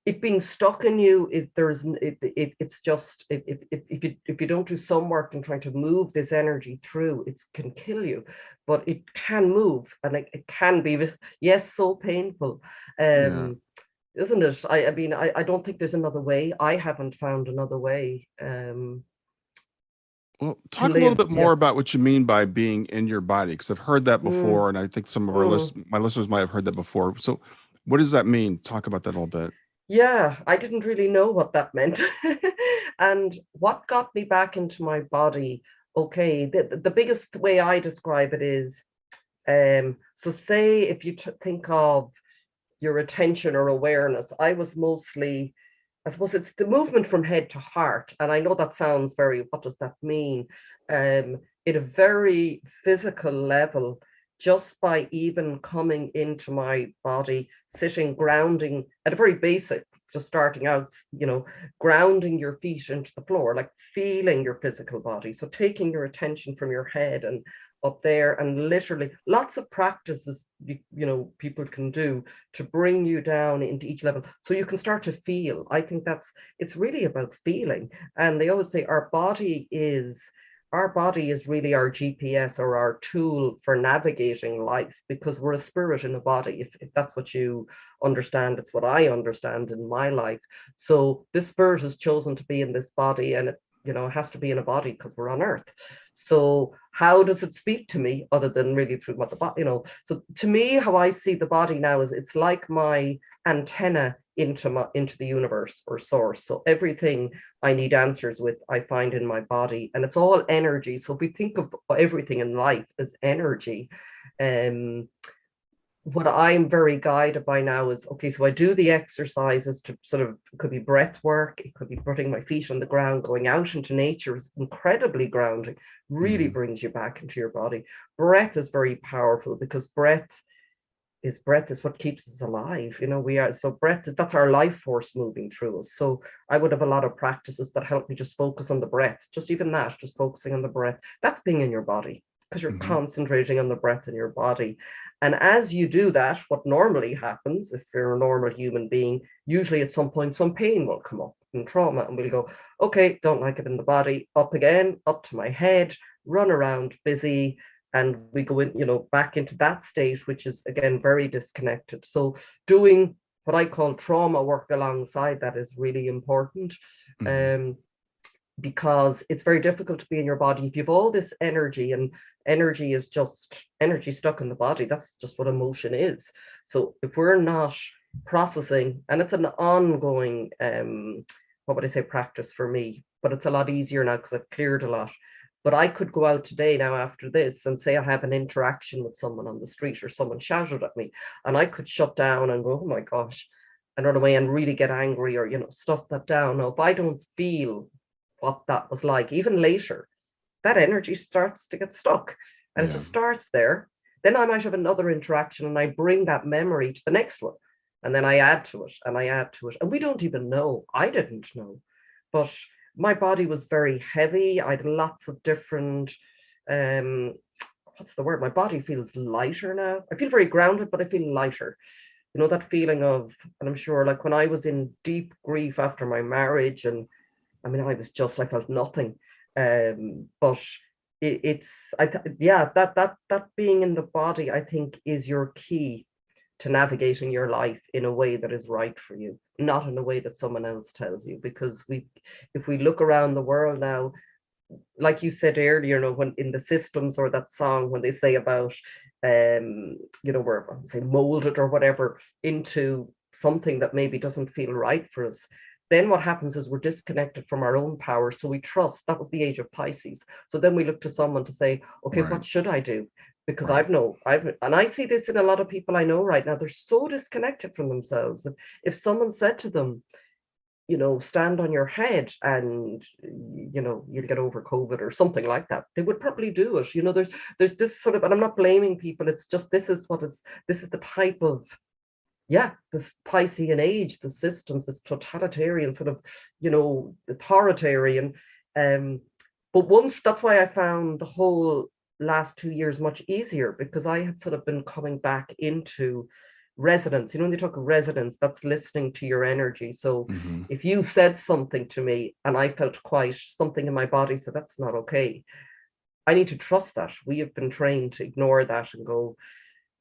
it being stuck in you, it's just, if you don't do some work in trying to move this energy through, it can kill you. But it can move, and it can be, yes, so painful. Isn't it? I mean, I don't think there's another way. I haven't found another way. Well, talk a little bit more about what you mean by being in your body, because I've heard that before, and I think some of my listeners might have heard that before. So what does that mean? Talk about that a little bit. Yeah, I didn't really know what that meant. And what got me back into my body, okay, the biggest way I describe it is, so say if you think of your attention or awareness, I was mostly, I suppose it's the movement from head to heart. And I know that sounds very, what does that mean? At a very physical level, just by even coming into my body, sitting, grounding at a very basic, just starting out, grounding your feet into the floor, like feeling your physical body. So taking your attention from your head and up there, and literally lots of practices people can do to bring you down into each level so you can start to feel. I think it's really about feeling. And they always say our body is really our GPS, or our tool for navigating life, because we're a spirit in a body. If that's what you understand, it's what I understand in my life. So this spirit has chosen to be in this body, and it has to be in a body because we're on earth. So how does it speak to me other than really through what the body, so to me, how I see the body now is it's like my antenna into the universe or source. So everything I need answers with, I find in my body, and it's all energy. So if we think of everything in life as energy, what I'm very guided by now is, okay, so I do the exercises to sort of, it could be breath work, it could be putting my feet on the ground, going out into nature is incredibly grounding, really brings you back into your body. Breath is very powerful, because breath is what keeps us alive. So breath, that's our life force moving through us. So I would have a lot of practices that help me just focus on the breath, just even that, just focusing on the breath. That's being in your body, because you're concentrating on the breath in your body. And as you do that, what normally happens, if you're a normal human being, usually at some point, some pain will come up and trauma, and we'll go, okay, don't like it in the body, up again, up to my head, run around busy. And we go in, back into that state, which is, again, very disconnected. So doing what I call trauma work alongside that is really important. Because it's very difficult to be in your body if you have all this energy, and energy is just energy stuck in the body. That's just what emotion is. So if we're not processing, and it's an ongoing, what would I say, practice for me, but it's a lot easier now because I've cleared a lot. But I could go out today now after this and say I have an interaction with someone on the street, or someone shouted at me, and I could shut down and go, oh my gosh, and run away and really get angry, or, stuff that down. Now, if I don't feel what that was like, even later, that energy starts to get stuck, and it just starts there. Then I might have another interaction, and I bring that memory to the next one, and then I add to it, and I add to it, and we don't even know. I didn't know, but my body was very heavy. I had lots of different, what's the word? My body feels lighter now. I feel very grounded, but I feel lighter. That feeling of, and I'm sure, like when I was in deep grief after my marriage, and I mean, I was just, I felt nothing. But yeah, that being in the body, I think, is your key to navigating your life in a way that is right for you, not in a way that someone else tells you. Because if we look around the world now, like you said earlier, when in the systems, or that song, when they say about, we're, say, molded or whatever into something that maybe doesn't feel right for us, then what happens is we're disconnected from our own power. So we trust. That was the age of Pisces. So then we look to someone to say, okay, Right. what should I do? Because Right. and I see this in a lot of people I know right now. They're so disconnected from themselves that if someone said to them, stand on your head and, you'll get over COVID or something like that, they would probably do it. There's this sort of, and I'm not blaming people. It's just, this is the type of, this Piscean age, the systems, this totalitarian sort of, authoritarian. But that's why I found the whole last 2 years much easier, because I had sort of been coming back into resonance. When they talk of resonance, that's listening to your energy. So if you said something to me and I felt quite, something in my body said, that's not okay, I need to trust that. We have been trained to ignore that and go,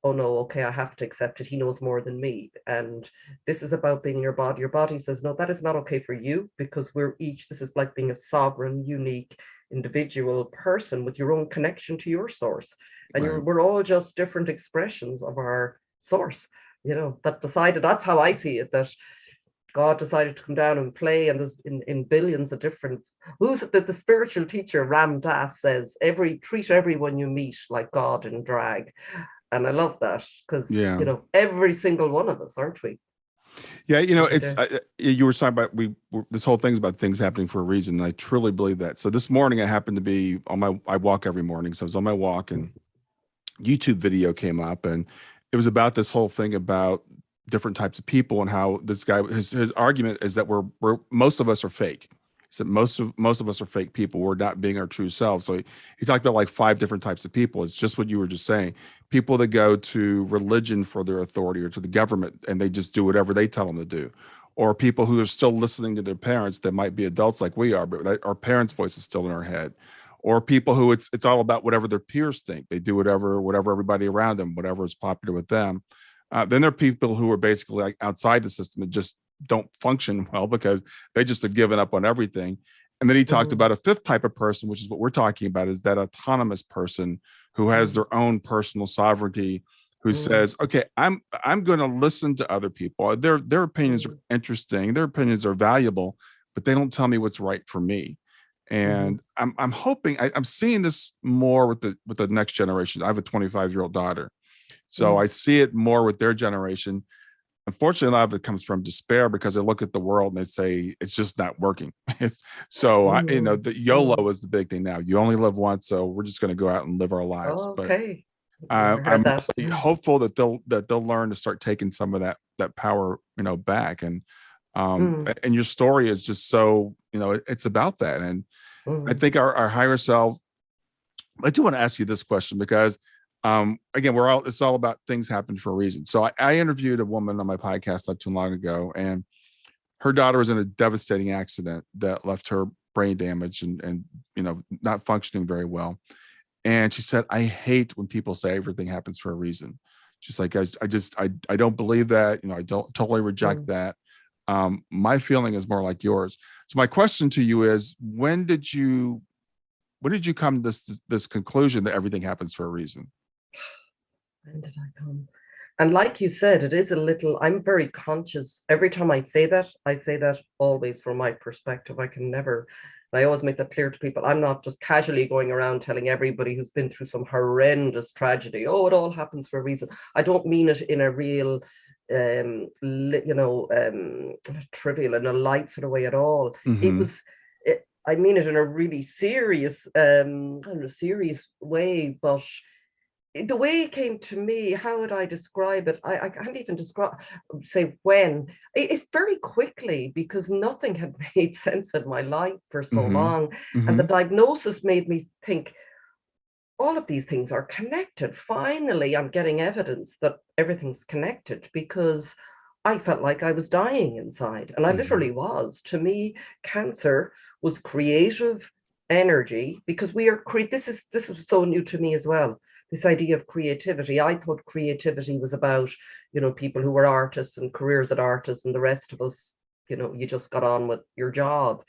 oh no, okay, I have to accept it. He knows more than me. And this is about being in your body. Your body says, no, that is not okay for you, because this is like being a sovereign, unique, individual person with your own connection to your source. And Right. we're all just different expressions of our source, that decided, that's how I see it, that God decided to come down and play, and there's in billions of different. Who's it that the spiritual teacher Ram Dass says, treat everyone you meet like God in drag. And I love that, because every single one of us, aren't we? Yeah, it's you were talking about this whole thing's about things happening for a reason, and I truly believe that. So this morning I happened to be I walk every morning, so I was on my walk, and YouTube video came up, and it was about this whole thing about different types of people, and how this guy, his argument is that we're most of us are fake. So most of us are fake people. We're not being our true selves. So he talked about like 5 different types of people. It's just what you were just saying. People that go to religion for their authority, or to the government, and they just do whatever they tell them to do. Or people who are still listening to their parents, that might be adults like we are, but our parents' voice is still in our head. Or people who it's all about whatever their peers think. They do whatever everybody around them, whatever is popular with them. Then there are people who are basically like outside the system and just don't function well, because they just have given up on everything. And then he talked about a 5th type of person, which is what we're talking about, is that autonomous person who has their own personal sovereignty, who says, okay, I'm going to listen to other people. Their opinions are interesting. Their opinions are valuable, but they don't tell me what's right for me. And I'm hoping I'm seeing this more with the next generation. I have a 25-year-old daughter, so I see it more with their generation. Unfortunately, a lot of it comes from despair, because they look at the world and they say it's just not working. So the YOLO is the big thing now. You only live once, so we're just going to go out and live our lives. Okay. But I'm really hopeful that they'll learn to start taking some of that power, back. And your story is just so, it's about that. And I think our higher self. I do want to ask you this question, because again, it's all about things happen for a reason. So I interviewed a woman on my podcast not too long ago, and her daughter was in a devastating accident that left her brain damage and not functioning very well. And she said, I hate when people say everything happens for a reason. She's like, I don't believe that. I don't totally reject that. My feeling is more like yours. So my question to you is, when did you come to this conclusion that everything happens for a reason? When did I come? And like you said, it is a little, I'm very conscious. Every time I say that always from my perspective. I always make that clear to people. I'm not just casually going around telling everybody who's been through some horrendous tragedy, oh, it all happens for a reason. I don't mean it in a real, trivial and a light sort of way at all. I mean it in a really serious, serious way, but the way it came to me, how would I describe it? I can't even say when. It very quickly, because nothing had made sense in my life for so long. And the diagnosis made me think, all of these things are connected. Finally, I'm getting evidence that everything's connected, because I felt like I was dying inside. And I literally was. To me, cancer was creative, energy, because we are this is so new to me as well, this idea of creativity. I thought creativity was about, people who were artists and careers as artists, and the rest of us, you just got on with your job.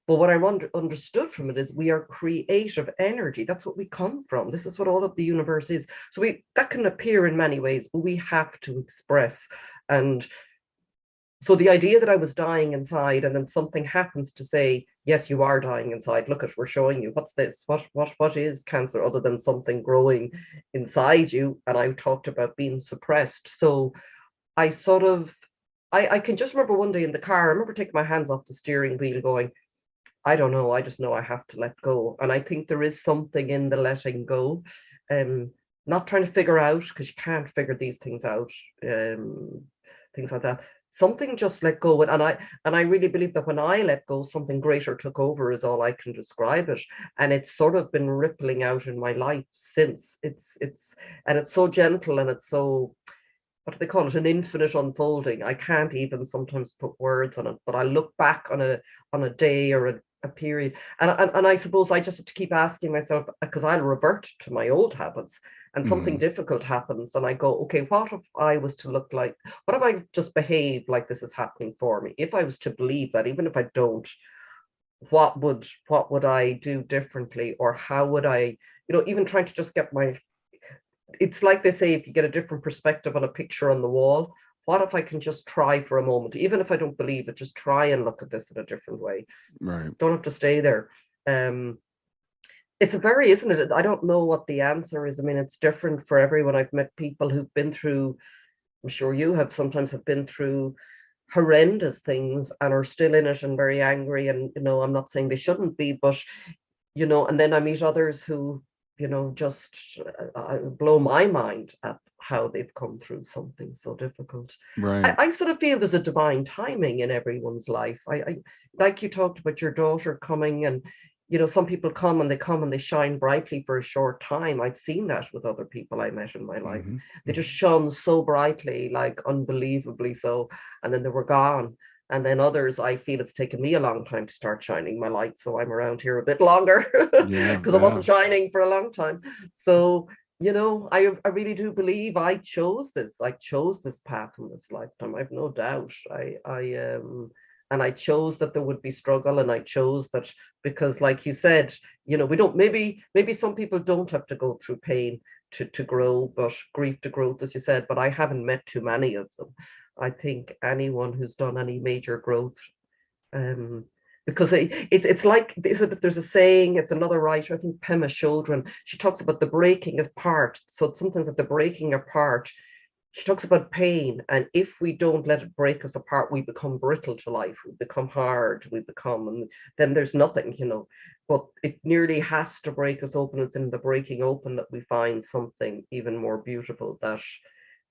But what I understood from it is we are creative energy. That's what we come from. This is what all of the universe is. So that can appear in many ways, but we have to express. And so the idea that I was dying inside, and then something happens to say, yes, you are dying inside. Look at, we're showing you. What's this? What is cancer other than something growing inside you? And I talked about being suppressed. So I sort of, I can just remember one day in the car, I remember taking my hands off the steering wheel going, I don't know, I just know I have to let go. And I think there is something in the letting go. Not trying to figure out, because you can't figure these things out, things like that. Something just let go. And I really believe that when I let go, something greater took over, is all I can describe it. And it's sort of been rippling out in my life since. It's so gentle, and it's so, what do they call it, an infinite unfolding. I can't even sometimes put words on it, but I look back on a day or a period, and I suppose I just have to keep asking myself, because I'll revert to my old habits, and something difficult happens, and I go, okay, what if I was to look like, what if I just behave like this is happening for me? If I was to believe that, even if I don't, what would I do differently? Or how would I, even trying to just get it's like they say, if you get a different perspective on a picture on the wall, what if I can just try for a moment, even if I don't believe it, just try and look at this in a different way. Right. Don't have to stay there. It's isn't it? I don't know what the answer is. I mean, it's different for everyone. I've met people who've been through, I'm sure you have sometimes have been through horrendous things and are still in it and very angry. And, I'm not saying they shouldn't be, but, and then I meet others who, just blow my mind at how they've come through something so difficult. Right. I sort of feel there's a divine timing in everyone's life. I like you talked about your daughter coming, and some people come and they shine brightly for a short time. I've seen that with other people I met in my life. They just shone so brightly, like unbelievably so, and then they were gone. And then others, I feel it's taken me a long time to start shining my light. So I'm around here a bit longer, because I wasn't shining for a long time. So, I really do believe I chose this. I chose this path in this lifetime. I've no doubt. And I chose that there would be struggle, and I chose that because, like you said, we don't, maybe some people don't have to go through pain to grow, but grief to growth, as you said, but I haven't met too many of them. I think anyone who's done any major growth, because it's like, there's a saying, it's another writer, I think Pema Chodron, she talks about the breaking apart. So sometimes at the breaking apart, she talks about pain, and if we don't let it break us apart, we become brittle to life, we become hard, and then there's nothing, but it nearly has to break us open. It's in the breaking open that we find something even more beautiful. That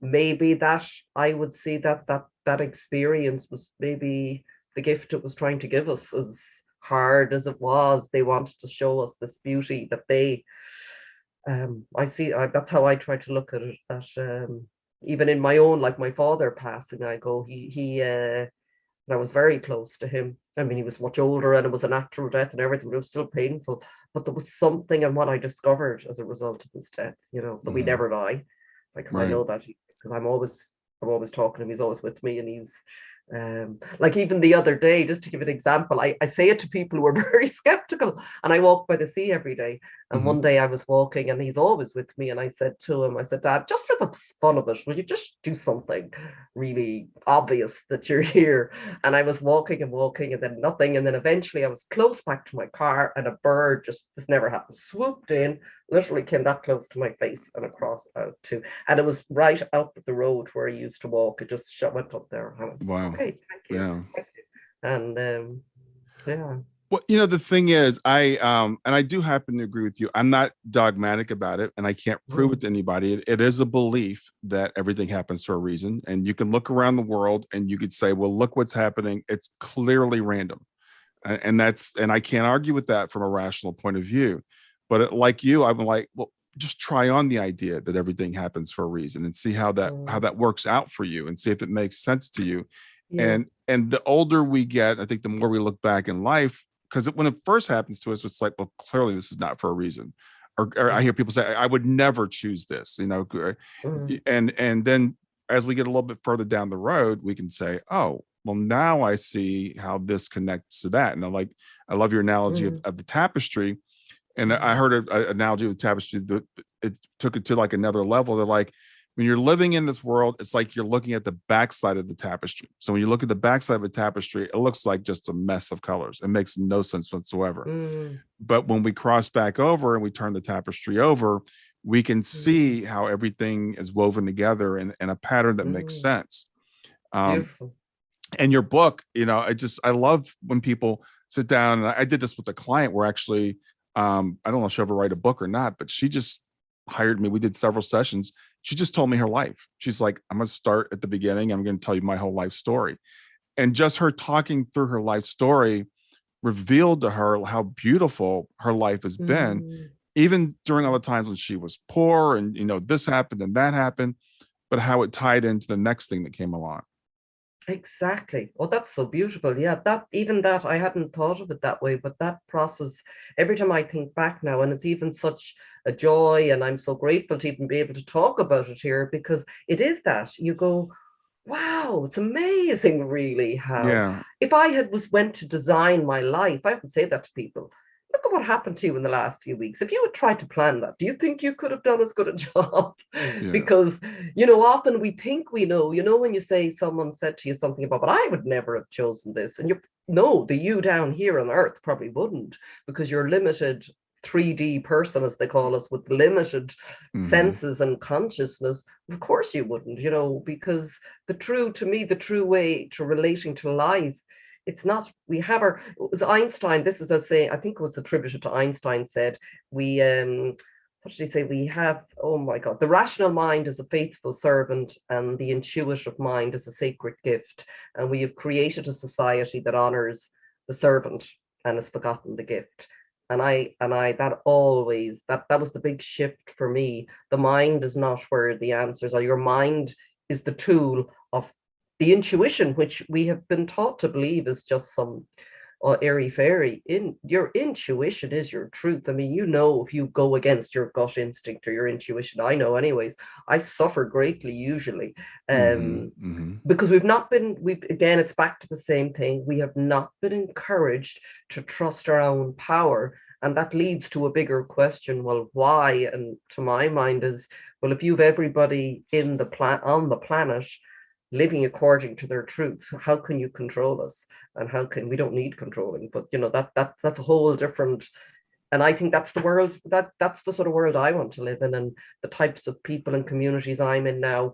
maybe that I would see that experience was maybe the gift it was trying to give us. As hard as it was, they wanted to show us this beauty that they, I see, that's how I try to look at it, that even in my own, like my father passing, I go, I was very close to him. I mean, he was much older and it was a natural death and everything, but it was still painful. But there was something in what I discovered as a result of his death, that we never die. Because I know that, because I'm always talking to him, he's always with me, and he's like, even the other day, just to give an example, I say it to people who are very skeptical, and I walk by the sea every day. And one day I was walking, and he's always with me, and I said to him, I said, Dad, just for the fun of it, will you just do something really obvious that you're here? And I was walking, and then nothing, and then eventually I was close back to my car, and a bird, just, this never happened, swooped in, literally came that close to my face and across out too, and it was right up the road where I used to walk. It just went up there. Wow. Okay, thank you. Yeah. Thank you. And yeah. Well, the thing is, and I do happen to agree with you. I'm not dogmatic about it, and I can't prove it to anybody. It is a belief that everything happens for a reason, and you can look around the world and you could say, well, look what's happening. It's clearly random. And I can't argue with that from a rational point of view. But like you, I'm like, well, just try on the idea that everything happens for a reason and see how that works out for you, and see if it makes sense to you. Yeah. And the older we get, I think the more we look back in life, because when it first happens to us, it's like, well, clearly this is not for a reason. Or I hear people say, I would never choose this, and then as we get a little bit further down the road, we can say, oh, well, now I see how this connects to that. And I love your analogy of the tapestry. And I heard an analogy with tapestry that it took it to like another level. They're like, when you're living in this world, it's like you're looking at the backside of the tapestry. So when you look at the backside of a tapestry, it looks like just a mess of colors. It makes no sense whatsoever. But when we cross back over and we turn the tapestry over, we can see how everything is woven together in a pattern that makes sense. Beautiful. And your book, I love when people sit down, and I did this with a client where actually, I don't know if she'll ever write a book or not, but she just hired me. We did several sessions. She just told me her life. She's like, I'm going to start at the beginning. I'm going to tell you my whole life story. And just her talking through her life story revealed to her how beautiful her life has been, even during all the times when she was poor and, this happened and that happened, but how it tied into the next thing that came along. Exactly. Oh, that's so beautiful. Yeah, that I hadn't thought of it that way, but that process, every time I think back now, and it's even such a joy, and I'm so grateful to even be able to talk about it here, because it is that you go, wow, it's amazing, really, how if I went to design my life, I often say that to people. Look at what happened to you in the last few weeks. If you had tried to plan that, do you think you could have done as good a job? Because, often we think we know, when you say someone said to you something about, but I would never have chosen this. And the you down here on earth probably wouldn't, because you're limited 3D person, as they call us, with limited senses and consciousness. Of course you wouldn't, because the true way to relating to life, it's not, it was Einstein, this is a saying, I think it was attributed to Einstein, said, what did he say? We have, oh my God, the rational mind is a faithful servant and the intuitive mind is a sacred gift. And we have created a society that honors the servant and has forgotten the gift. And that was the big shift for me. The mind is not where the answers are. Your mind is the tool of the intuition, which we have been taught to believe is just some airy fairy. Your intuition is your truth. I mean, if you go against your gut instinct or your intuition, I know anyways, I suffer greatly usually, because again, it's back to the same thing. We have not been encouraged to trust our own power. And that leads to a bigger question. Well, why? And to my mind is, well, if you've everybody on the planet living according to their truth, how can you control us? And we don't need controlling, but that's a whole different, and I think that's that's the sort of world I want to live in, and the types of people and communities I'm in now,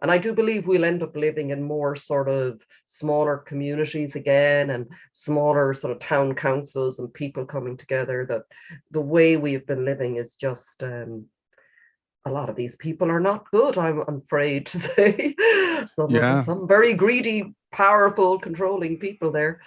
and I do believe we'll end up living in more sort of smaller communities again, and smaller sort of town councils and people coming together. That the way we've been living is just, a lot of these people are not good, I'm afraid to say. Some very greedy, powerful, controlling people there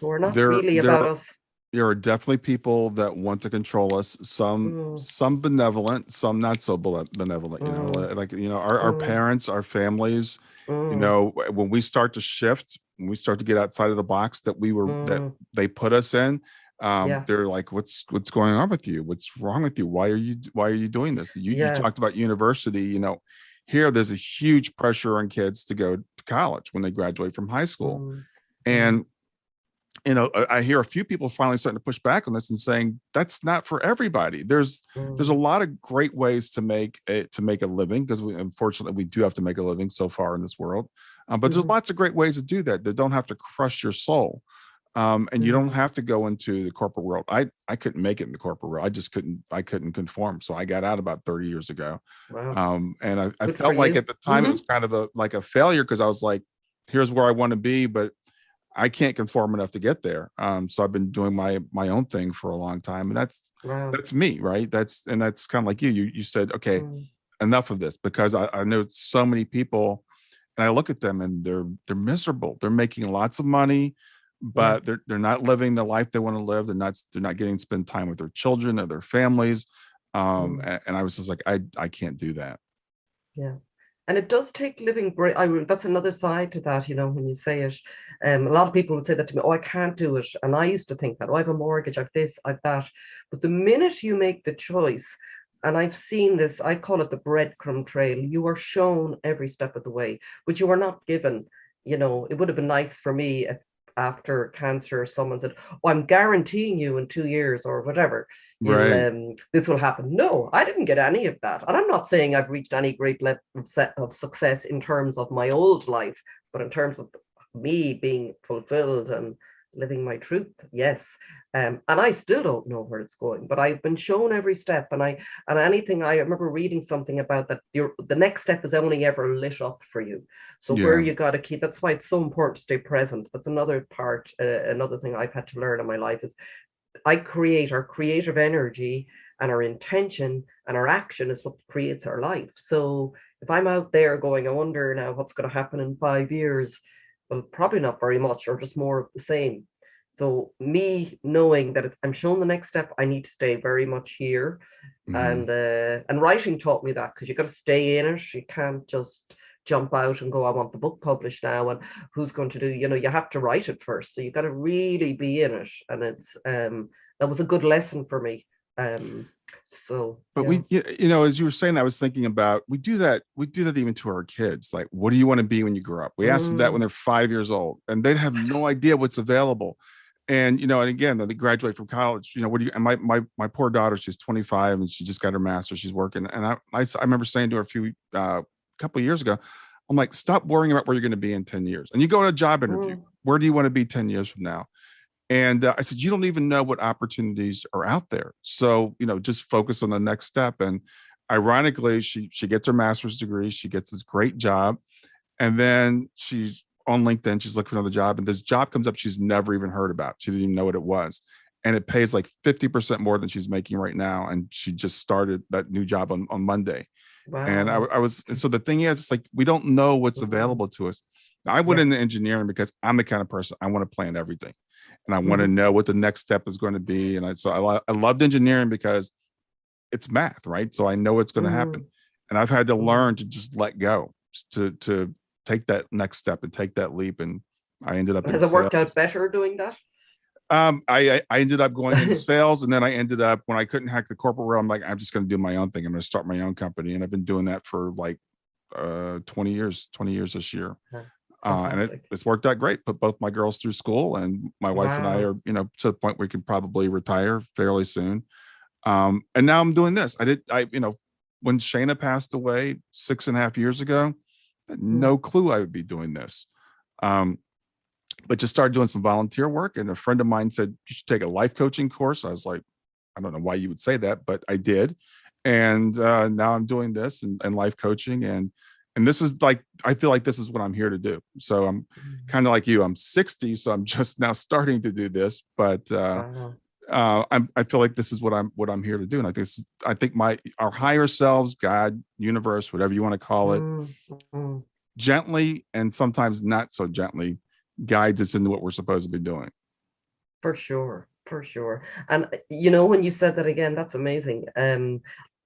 who are not really about us. There are definitely people that want to control us. Some benevolent, some not so benevolent. Our parents, our families. When we start to shift, when we start to get outside of the box that they put us in. They're like, what's going on with you? What's wrong with you? Why are you doing this? You talked about university, here there's a huge pressure on kids to go to college when they graduate from high school. And, I hear a few people finally starting to push back on this and saying that's not for everybody. There's a lot of great ways to make a living, because unfortunately we do have to make a living so far in this world. But there's lots of great ways to do that don't have to crush your soul. And you don't have to go into the corporate world. I couldn't make it in the corporate world. I couldn't conform. So I got out about 30 years ago. Wow. And I felt like at the time it was kind of like a failure, because I was like, here's where I want to be, but I can't conform enough to get there. So I've been doing my own thing for a long time. And that's me, right? That's kind of like you said, okay, enough of this, because I know so many people, and I look at them and they're miserable. They're making lots of money, but they're not living the life they want to live. They're not getting to spend time with their children or their families. And I was just like, I can't do that. Yeah. And it does take living great. That's another side to that, when you say it. A lot of people would say that to me, oh, I can't do it. And I used to think that, oh, I have a mortgage, I've this, I've that. But the minute you make the choice, and I've seen this, I call it the breadcrumb trail, you are shown every step of the way, but you are not given. It would have been nice for me if after cancer, someone said, oh, I'm guaranteeing you in 2 years or whatever, Right. this will happen. No, I didn't get any of that. And I'm not saying I've reached any great level of success in terms of my old life, but in terms of me being fulfilled and living my truth, yes. And I still don't know where it's going, but I've been shown every step. And anything, I remember reading something about that the next step is only ever lit up for you. So where Yeah. you got to keep, that's why it's so important to stay present. That's another part, another thing I've had to learn in my life is I create our creative energy, and our intention and our action is what creates our life. So if I'm out there going, I wonder now what's going to happen in 5 years, well, probably not very much, or just more of the same. So me knowing that if I'm shown the next step, I need to stay very much here. Mhm. And writing taught me that, because you got to stay in it. You can't just jump out and go, I want the book published now, and who's going to do, you have to write it first. So you got to really be in it. And it's that was a good lesson for me. So But yeah. as you were saying, I was thinking about we do that even to our kids. Like, what do you want to be when you grow up? We ask them that when Mm, they're 5 years old, and they have no idea what's available. And and again, they graduate from college. What do you? And my poor daughter, she's 25 and she just got her master's. She's working, and I remember saying to her couple of years ago, I'm like, stop worrying about where you're going to be in 10 years. And you go to a job interview. mm, Where do you want to be 10 years from now? And I said, you don't even know what opportunities are out there. So, just focus on the next step. And ironically, she gets her master's degree. She gets this great job. And then she's on LinkedIn. She's looking for another job. And this job comes up she's never even heard about. She didn't even know what it was. And it pays like 50% more than she's making right now. And she just started that new job on Monday. And wow. so the thing is, it's like, we don't know what's Mm, available to us. I went yeah. into engineering because I'm the kind of person, I want to plan everything and I want to Hmm. know what the next step is going to be. And I loved engineering because it's math, right? So I know it's going to happen. Mm, And I've had to mm. learn to just let go, to take that next step and take that leap. And I ended up in Has it worked out sales. better doing that? I ended up going into sales, and then I ended up, when I couldn't hack the corporate realm, like, I'm just going to do my own thing. I'm going to start my own company, and I've been doing that for like 20 years this year. Yeah, And fantastic. it's worked out great. Put both my girls through school, and my wife and I Wow. are, to the point where we can probably retire fairly soon. And now I'm doing this. When Shayna passed away 6.5 years ago, I had Mm, no clue I would be doing this. Um, but just started doing some volunteer work. And a friend of mine said, you should take a life coaching course. I was like, I don't know why you would say that, but I did. And now I'm doing this and life coaching. And this is like, I feel like this is what I'm here to do. So I'm mm. kind of like you. I'm 60, so I'm just now starting to do this. But Wow. I feel like this is what I'm here to do. And I think our higher selves, God, universe, whatever you want to call it, Mm, mm. gently and sometimes not so gently guides us into what we're supposed to be doing. For sure, for sure. And when you said that again, that's amazing.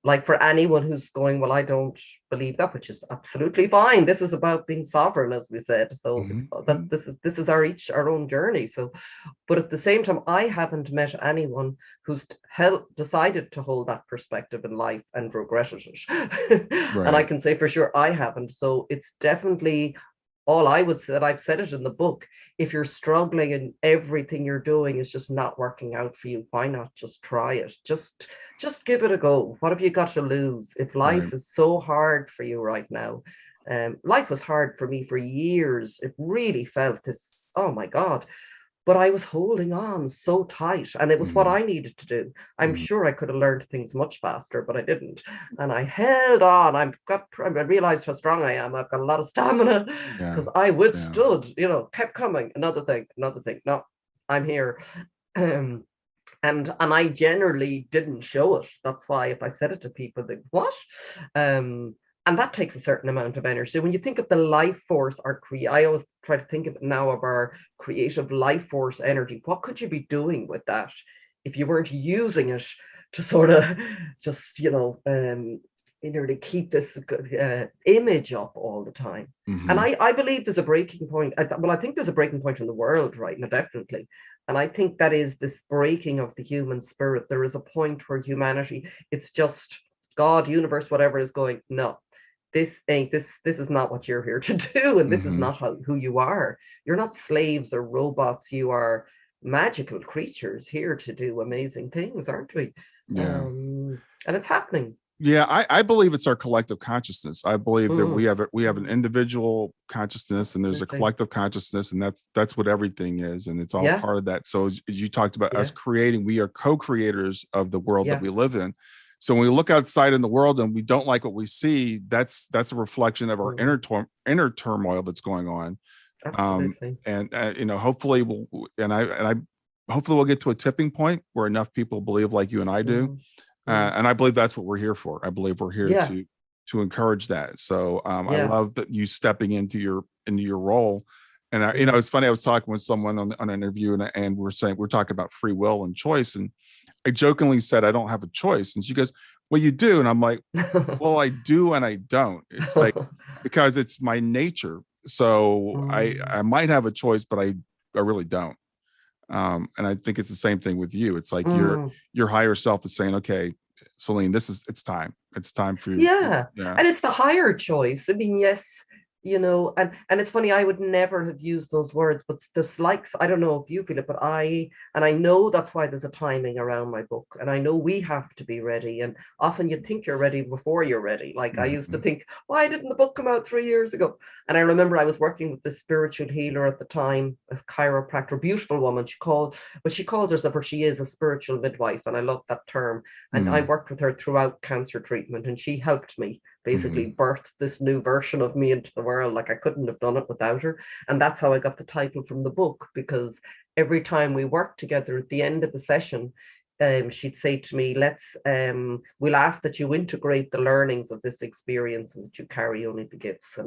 Like for anyone who's going, well, I don't believe that, which is absolutely fine. This is about being sovereign, as we said. So it's that Mm-hmm. this is our own journey. So, but at the same time, I haven't met anyone who's decided to hold that perspective in life and regretted it. And I Right. can say for sure I haven't. So it's definitely all I would say, that I've said it in the book. If you're struggling and everything you're doing is just not working out for you, why not just try it? Just give it a go. What have you got to lose? If Right. life is so hard for you right now, life was hard for me for years. It really felt this, oh my God, but I was holding on so tight, and it was what Mm-hmm. I needed to do. I'm Mm-hmm. sure I could have learned things much faster, but I didn't. And I held on. I realized how strong I am. I've got a lot of stamina, Yeah. because I Yeah. withstood, kept coming. Another thing, another thing. No, I'm here. Um, and I generally didn't show it. That's why if I said it to people, they what? Um, and that takes a certain amount of energy. So when you think of the life force, I always try to think of it now of our creative life force energy. What could you be doing with that if you weren't using it to sort of just to keep this image up all the time. And I believe there's a breaking point. I think there's a breaking point in the world right now, definitely. And I think that is this breaking of the human spirit. There is a point where humanity, it's just God, universe, whatever, is going, no, this is not what you're here to do. And this is not who you are. You're not slaves or robots. You are magical creatures here to do amazing things, aren't we? Yeah. And it's happening. Yeah, I believe it's our collective consciousness. I believe that we have an individual consciousness and there's a collective consciousness, and that's what everything is, and it's all part of that. So as you talked about us creating, we are co-creators of the world that we live in. So when we look outside in the world and we don't like what we see, that's a reflection of our inner turmoil that's going on. Absolutely. And hopefully hopefully we'll get to a tipping point where enough people believe like you and I do. And I believe that's what we're here for. I believe we're here to encourage that. So I love that you stepping into your role. And it's funny. I was talking with someone on an interview, and we're talking about free will and choice. And I jokingly said, I don't have a choice. And she goes, well, you do. And I'm like, well, I do and I don't. It's like, because it's my nature. So I might have a choice, but I really don't. And I think it's the same thing with you. It's like your higher self is saying, okay, Celine, it's time for you. Yeah. And it's the higher choice. I mean, yes, and it's funny, I would never have used those words, but there's like, I don't know if you feel it, but I know that's why there's a timing around my book. And I know we have to be ready. And often you think you're ready before you're ready. Like I used to think, why didn't the book come out 3 years ago? And I remember I was working with this spiritual healer at the time, a chiropractor, beautiful woman. She calls herself, or she is, a spiritual midwife. And I love that term. And I worked with her throughout cancer treatment, and she helped me basically birth this new version of me into the world. Like I couldn't have done it without her. And that's how I got the title from the book, because every time we worked together at the end of the session, she'd say to me, we'll ask that you integrate the learnings of this experience and that you carry only the gifts.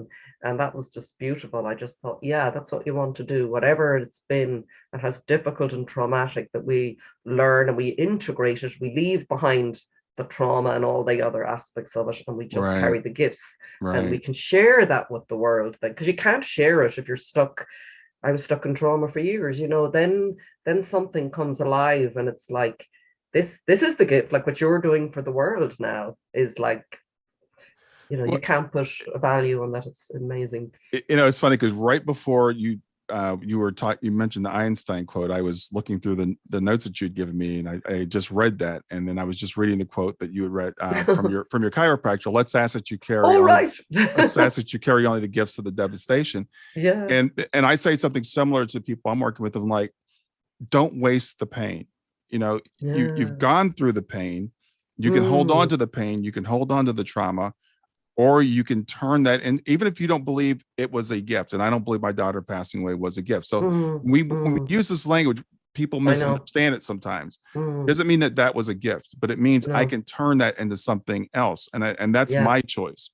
And that was just beautiful. I just thought, yeah, that's what you want to do. Whatever it's been that has difficult and traumatic, that we learn and we integrate it, we leave behind the trauma and all the other aspects of it, and we just carry the gifts, and we can share that with the world. Because you can't share it if you're stuck. I was stuck in trauma for years, then something comes alive, and it's like, this is the gift. Like what you're doing for the world now is like, you can't put a value on that. It's amazing. It's funny because right before you mentioned the Einstein quote, I was looking through the notes that you'd given me, and I just read that, and then I was just reading the quote that you had read from your chiropractor. Let's ask that you carry let's ask that you carry only the gifts of the devastation. Yeah. And I say something similar to people I'm working with. I'm like, don't waste the pain. You've gone through the pain. You can hold on to the pain. You can hold on to the trauma. Or you can turn that, and even if you don't believe it was a gift, and I don't believe my daughter passing away was a gift. So when we use this language, people misunderstand it sometimes. Doesn't mean that was a gift, but it means I can turn that into something else, and that's my choice.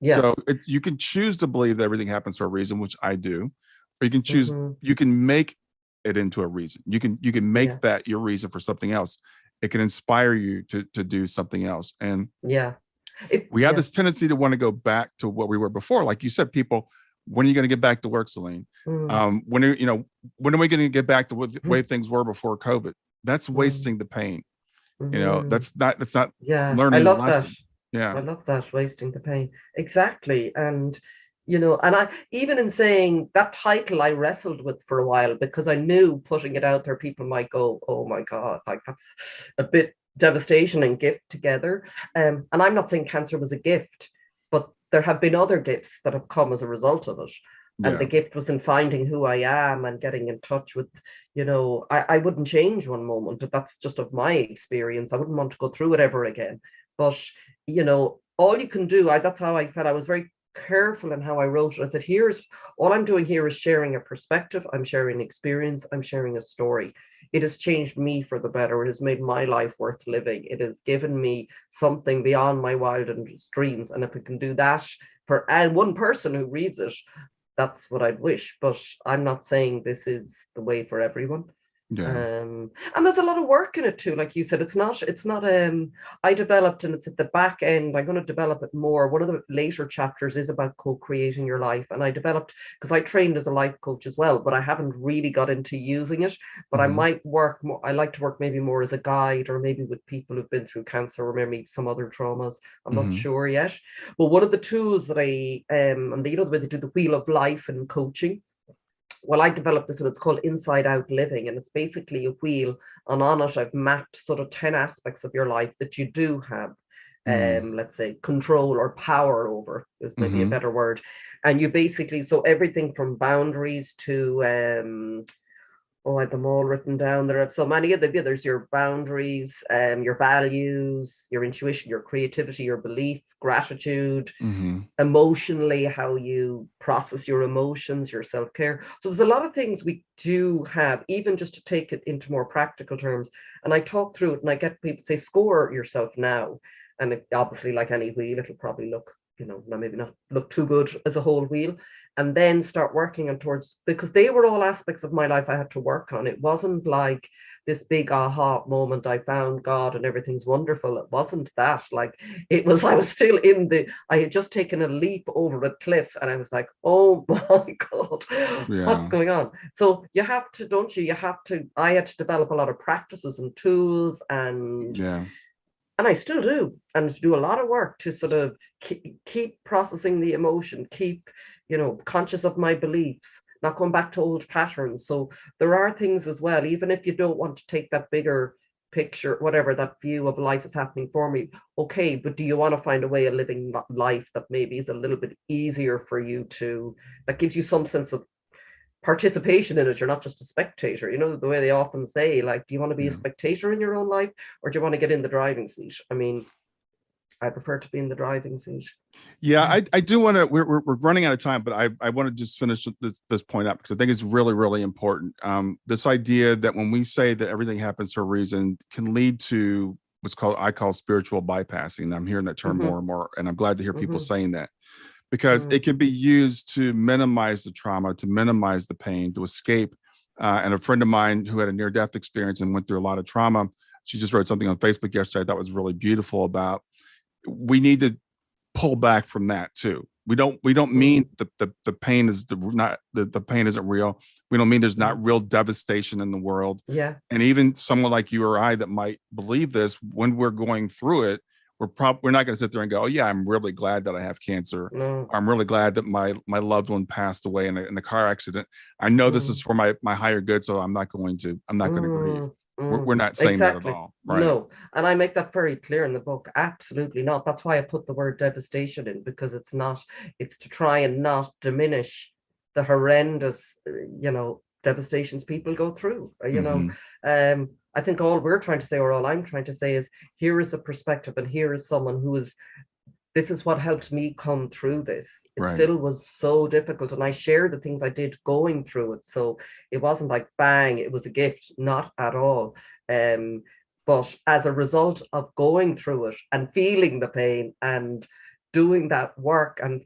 So you can choose to believe that everything happens for a reason, which I do, or you can choose. You can make it into a reason. You can make that your reason for something else. It can inspire you to do something else, and we have this tendency to want to go back to what we were before. Like you said, people, when are you going to get back to work, Celine? When are we going to get back to the way things were before COVID? That's wasting the pain. That's not learning. I love a lesson. That. I love that, wasting the pain. Exactly. And and I, even in saying that title, I wrestled with for a while, because I knew putting it out there, people might go, oh my God, like that's a bit devastation and gift together. And I'm not saying cancer was a gift, but there have been other gifts that have come as a result of it. And the gift was in finding who I am and getting in touch with, I wouldn't change one moment, but that's just of my experience. I wouldn't want to go through it ever again. But, all you can do, that's how I felt. I was very careful in how I wrote it. I said, all I'm doing here is sharing a perspective. I'm sharing an experience. I'm sharing a story. It has changed me for the better. It has made my life worth living. It has given me something beyond my wildest dreams. And if it can do that for one person who reads it, that's what I'd wish. But I'm not saying this is the way for everyone. Yeah. And there's a lot of work in it too. Like you said, it's not, I developed, and it's at the back end. I'm going to develop it more. One of the later chapters is about co-creating your life. And I developed, because I trained as a life coach as well, but I haven't really got into using it. But I might work more, I like to work maybe more as a guide, or maybe with people who've been through cancer, or maybe some other traumas. I'm not sure yet. But one of the tools that and the, you know, the way they do the wheel of life and coaching, well, I developed this one. It's called Inside Out Living, and it's basically a wheel, and on it I've mapped sort of 10 aspects of your life that you do have, let's say, control or power over, is maybe a better word. And you basically, so everything from boundaries to oh, I have them all written down. There are so many of them. There's your boundaries, your values, your intuition, your creativity, your belief, gratitude, emotionally, how you process your emotions, your self-care. So there's a lot of things we do have, even just to take it into more practical terms. And I talk through it, and I get people to say, score yourself now. And it, obviously, like any wheel, it'll probably look, you know, maybe not look too good as a whole wheel, and then start working on towards, because they were all aspects of my life I had to work on. It wasn't like this big aha moment, I found God and everything's wonderful. It wasn't that. Like, it was, I was still I had just taken a leap over a cliff, and I was like, oh my God, what's going on? So you have to, don't you? I had to develop a lot of practices and tools, and I still do, and do a lot of work to sort of keep processing the emotion, keep, you know, conscious of my beliefs, not going back to old patterns. So there are things as well, even if you don't want to take that bigger picture, whatever that view of life is happening for me. Okay, but do you want to find a way of living life that maybe is a little bit easier for you to, that gives you some sense of participation in it? You're not just a spectator, you know, the way they often say, like, do you want to be a spectator in your own life, or do you want to get in the driving seat? I mean, I prefer to be in the driving seat. I do want to, we're running out of time, but I want to just finish this point up, because I think it's really, really important. This idea that when we say that everything happens for a reason can lead to I call spiritual bypassing. And I'm hearing that term more and more, and I'm glad to hear people saying that, because it can be used to minimize the trauma, to minimize the pain, to escape. And a friend of mine who had a near-death experience and went through a lot of trauma, she just wrote something on Facebook yesterday that was really beautiful about, we need to pull back from that too. We don't mean the pain is the pain isn't real. We don't mean there's not real devastation in the world. Yeah. And even someone like you or I that might believe this, when we're going through it, we're not going to sit there and go, oh yeah, I'm really glad that I have cancer. No. I'm really glad that my loved one passed away in a car accident. I know this is for my higher good, so I'm not going to grieve. We're not saying that at all, right? No, and I make that very clear in the book. Absolutely not. That's why I put the word devastation in, because it's not. It's to try and not diminish the horrendous, you know, devastations people go through. You know, I think all we're trying to say, or all I'm trying to say, is here is a perspective, and here is someone who is. This is what helped me come through this. It still was so difficult, and I shared the things I did going through it. So it wasn't like bang, it was a gift, not at all. But as a result of going through it and feeling the pain and doing that work and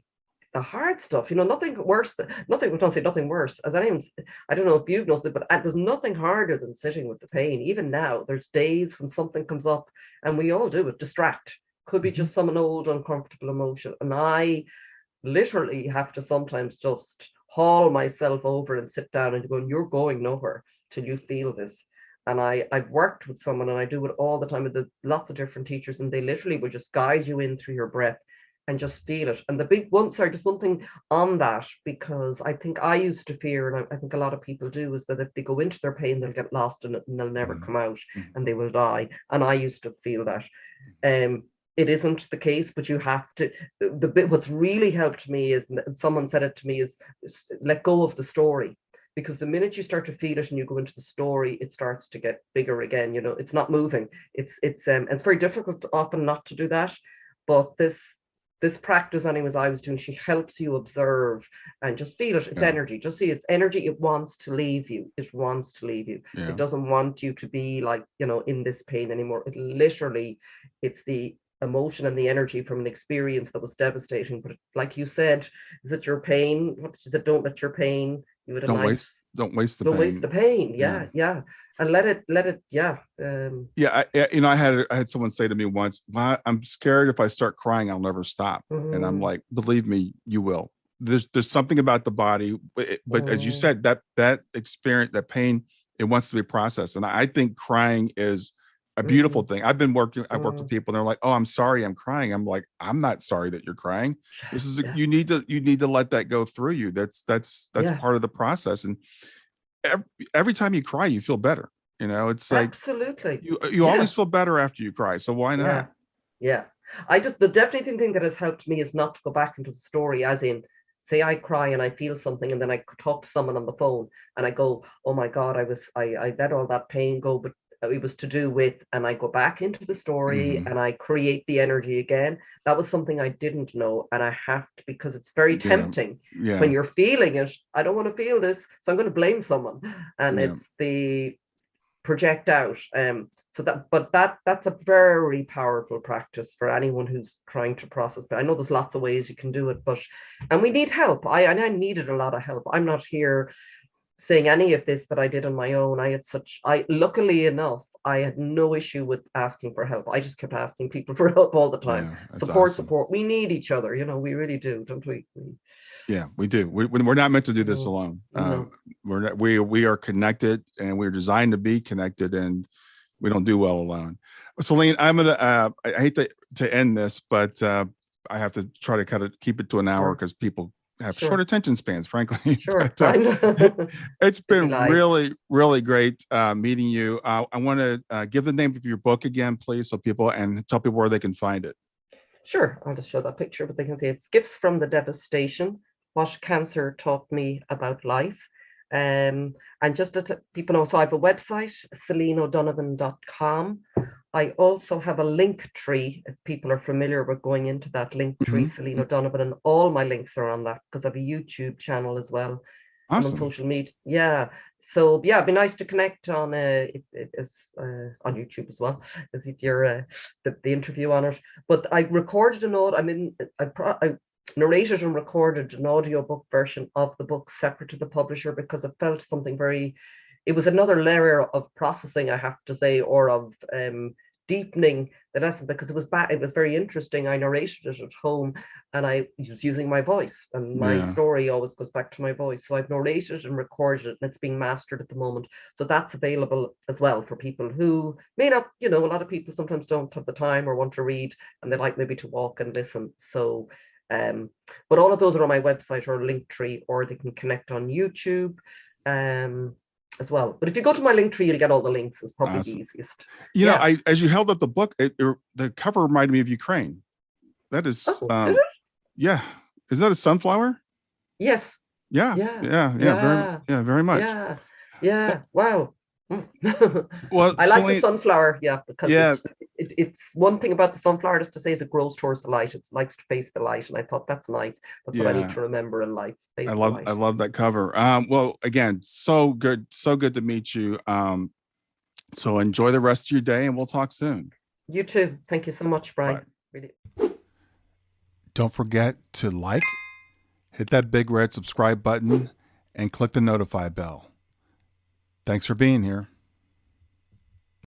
the hard stuff, you know, nothing worse, we don't say nothing worse, as anyone's, I don't know if you've noticed it, but there's nothing harder than sitting with the pain. Even now, there's days when something comes up, and we all do it, distract. Could be just some old uncomfortable emotion. And I literally have to sometimes just haul myself over and sit down and go, you're going nowhere till you feel this. And I've worked with someone, and I do it all the time with lots of different teachers, and they literally will just guide you in through your breath and just feel it. And the big one, sorry, just one thing on that, because I think I used to fear, and I think a lot of people do, is that if they go into their pain, they'll get lost in it and they'll never come out, and they will die. And I used to feel that. It isn't the case, but you have to. The bit what's really helped me is, and someone said it to me, is let go of the story, because the minute you start to feel it and you go into the story, it starts to get bigger again. You know, it's not moving. It's very difficult often not to do that, but this practice, anyways, I was doing, she helps you observe and just feel it. It's energy. Just see, it's energy. It wants to leave you. It wants to leave you. It doesn't want you to be like, you know, in this pain anymore. It literally, it's the emotion and the energy from an experience that was devastating. But like you said, is it your pain? What is it? Don't let your pain, you would Don't waste don't waste the Don't waste the pain. pain. Yeah. And let it, yeah. I had someone say to me once, "Well, I'm scared if I start crying, I'll never stop." And I'm like, believe me, you will. There's something about the body, but as you said, that experience, that pain, it wants to be processed. And I think crying is a beautiful thing. I've worked with people and they're like, "Oh, I'm sorry, I'm crying." I'm like, "I'm not sorry that you're crying. This is you need to let that go through you. That's part of the process." And every time you cry, you feel better. It's like Absolutely. you always feel better after you cry. So why not? Yeah. The definitely thing that has helped me is not to go back into the story, as in, say I cry and I feel something, and then I talk to someone on the phone and I go, "Oh my God, I let all that pain go, but it was to do with," and I go back into the story and I create the energy again. That was something I didn't know, and I have to, because it's very tempting when you're feeling it. I don't want to feel this, so I'm going to blame someone, and it's the project out. That's a very powerful practice for anyone who's trying to process. But I know there's lots of ways you can do it, and we need help. I needed a lot of help. I'm not here saying any of this that I did on my own. Luckily enough, I had no issue with asking for help. I just kept asking people for help all the time. Support. We need each other. We really do, don't we? Yeah, we do. We're not meant to do this alone. No. We are connected, and we're designed to be connected, and we don't do well alone. Celine, I'm gonna. I hate to end this, but I have to try to kind of keep it to an hour because people have short attention spans, frankly. Sure. But, it's been lives. really, really great meeting you. I want to give the name of your book again, please, so people, and tell people where they can find it. Sure. I'll just show that picture, but they can see it's Gifts from the Devastation: What Cancer Taught Me About Life. And just to people know, so I have a website, CelineO'Donovan.com. I also have a link tree, if people are familiar with going into that link tree, Celine O'Donovan, and all my links are on that, because I have a YouTube channel as well. Awesome. And on social media. Yeah. So it'd be nice to connect on on YouTube as well, as if you're the interview on it. But I recorded I narrated and recorded an audiobook version of the book separate to the publisher, because I felt it was another layer of processing, I have to say, or of deepening the lesson, because it was very interesting. I narrated it at home and I was using my voice, and my story always goes back to my voice. So I've narrated and recorded it, and it's being mastered at the moment. So that's available as well for people who may not, a lot of people sometimes don't have the time or want to read, and they like maybe to walk and listen. So but all of those are on my website or Linktree, or they can connect on YouTube as well. But if you go to my Linktree, you'll get all the links. It's probably the easiest. As you held up the book, the cover reminded me of Ukraine. That is, did it? Yeah. Is that a sunflower? Yes. Yeah. Very much. Yeah. Wow. Well, I like the sunflower, because it's one thing about the sunflower, just to say, is it grows towards the light. It likes to face the light, and I thought that's nice. That's what I need to remember in life. I love that cover. Well, again, so good to meet you. So enjoy the rest of your day, and we'll talk soon. You too. Thank you so much, Brian. Really. Don't forget to hit that big red subscribe button, and click the notify bell. Thanks for being here.